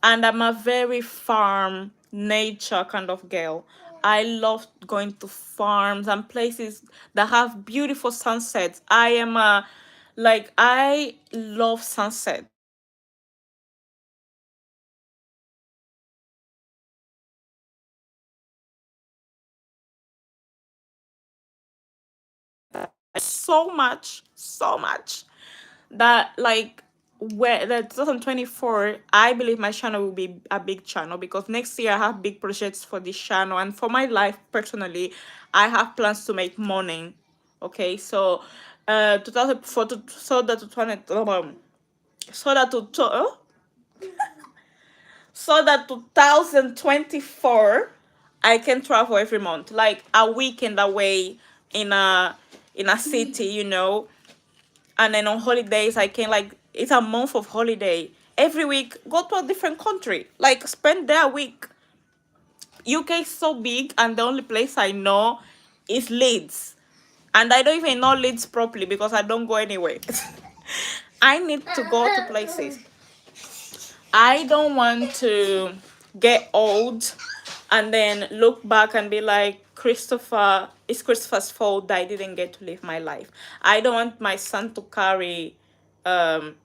and I'm a very farm nature kind of girl. I love going to farms and places that have beautiful sunsets. I am a like I love sunset. So much that like where the 2024 I believe my channel will be a big channel because next year I have big projects for this channel and for my life personally. I have plans to make money. Okay, so 2004 to so that to 20 so that to so that 2024 I can travel every month like a weekend away in a city, and then on holidays I can like it's a month of holiday every week, go to a different country, like spend there a week. UK is so big and the only place I know is Leeds, and I don't even know Leeds properly because I don't go anywhere. I need to go to places. I don't want to get old and then look back and be like, it's Christopher's fault that I didn't get to live my life. I don't want my son to carry um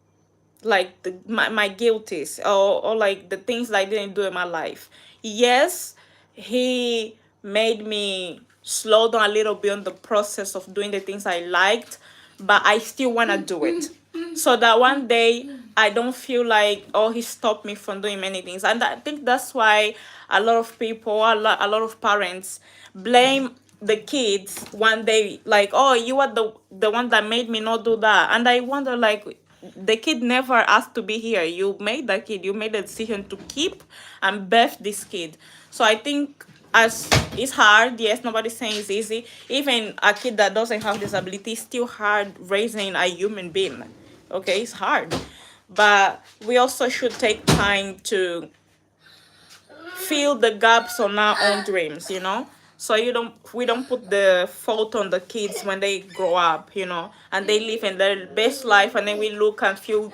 like my guilties or like the things that I didn't do in my life. Yes, he made me slow down a little bit on the process of doing the things I liked, but I still want to do it. So that one day I don't feel like, oh, he stopped me from doing many things. And I think that's why a lot of people, a lot of parents blame the kids one day, like, oh, you are the one that made me not do that. And I wonder, like, the kid never asked to be here. You made that kid. You made the decision to keep and birth this kid. So I think as it's hard. Yes, nobody's saying it's easy. Even a kid that doesn't have disability, it's still hard raising a human being. Okay, it's hard, but we also should take time to fill the gaps on our own dreams, so we don't put the fault on the kids when they grow up, and they live in their best life, and then we look and feel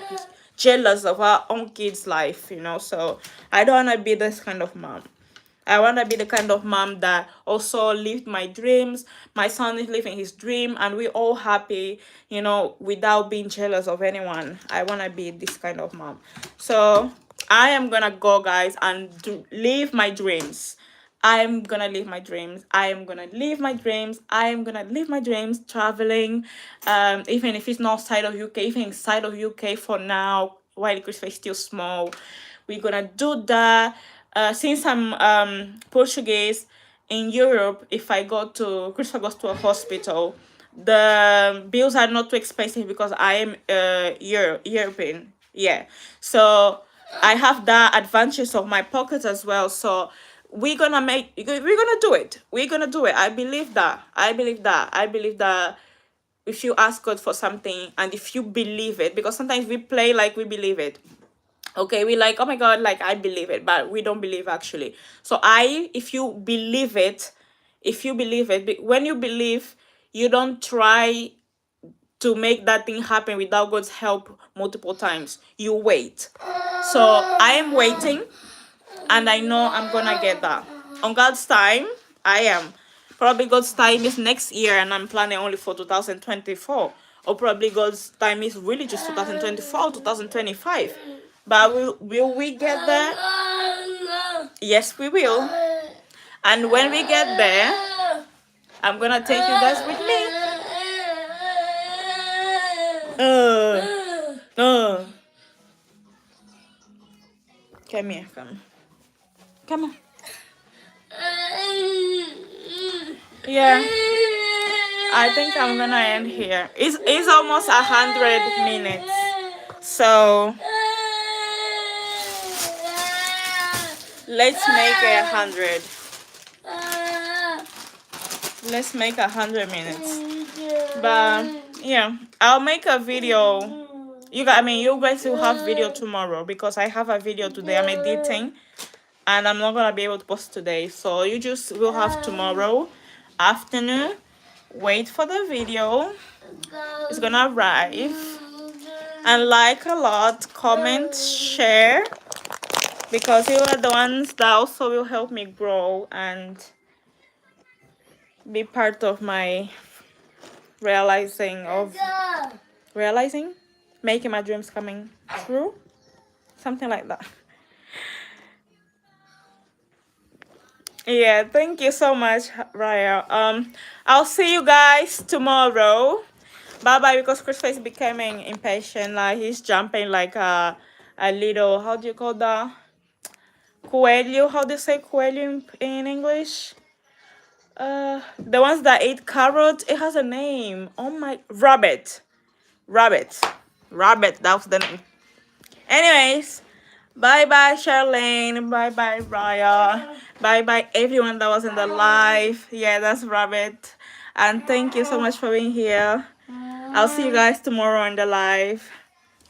jealous of our own kids life, so I don't want to be this kind of mom. I want to be the kind of mom that also lived my dreams. My son is living his dream, and we're all happy, without being jealous of anyone. I want to be this kind of mom. So I am going to go, guys, and live my dreams. I'm gonna live my dreams. I am gonna live my dreams. I am gonna live my dreams traveling. Even if it's not outside of UK, even inside of UK for now, while Christopher is still small. We're gonna do that. Since I'm Portuguese in Europe, if I go to Christopher goes to a hospital, the bills are not too expensive because I am European. Yeah. So I have the advantage of my pockets as well. So we're gonna do it. We're gonna do it. I believe that. I believe that if you ask God for something and if you believe it, because sometimes we play like we believe it. Okay, we like, oh my God, like I believe it, but we don't believe actually. So if you believe it, when you believe, you don't try to make that thing happen without God's help multiple times. You wait. So I am waiting, and I know I'm gonna get that. On God's time, I am. Probably God's time is next year, and I'm planning only for 2024. Or probably God's time is really just 2024, 2025. But will we get there? Yes, we will. And when we get there, I'm gonna take you guys with me. Uh. Come here, come. Come on. Yeah. I think I'm gonna end here. It's almost 100 minutes. So let's make it 100. Let's make 100 minutes. But yeah, I'll make a video. You guys will have video tomorrow because I have a video today. I'm editing and I'm not gonna be able to post today. So you just will have tomorrow afternoon. Wait for the video. It's gonna arrive. And like a lot, comment, share, because you are the ones that also will help me grow and be part of my realizing, making my dreams coming true, something like that. Yeah, thank you so much, Raya. I'll see you guys tomorrow. Bye bye. Because Christopher is becoming impatient. Like he's jumping like a little, how do you call that? Coelho. How do you say coelho in English? The ones that eat carrots. It has a name. Oh my, rabbit. Rabbit. That's the name. Anyways, bye bye Charlene. Bye bye Raya. Bye bye everyone that was in the live. Yeah, that's Rabbit. And thank you so much for being here. I'll see you guys tomorrow in the live.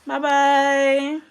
Bye bye.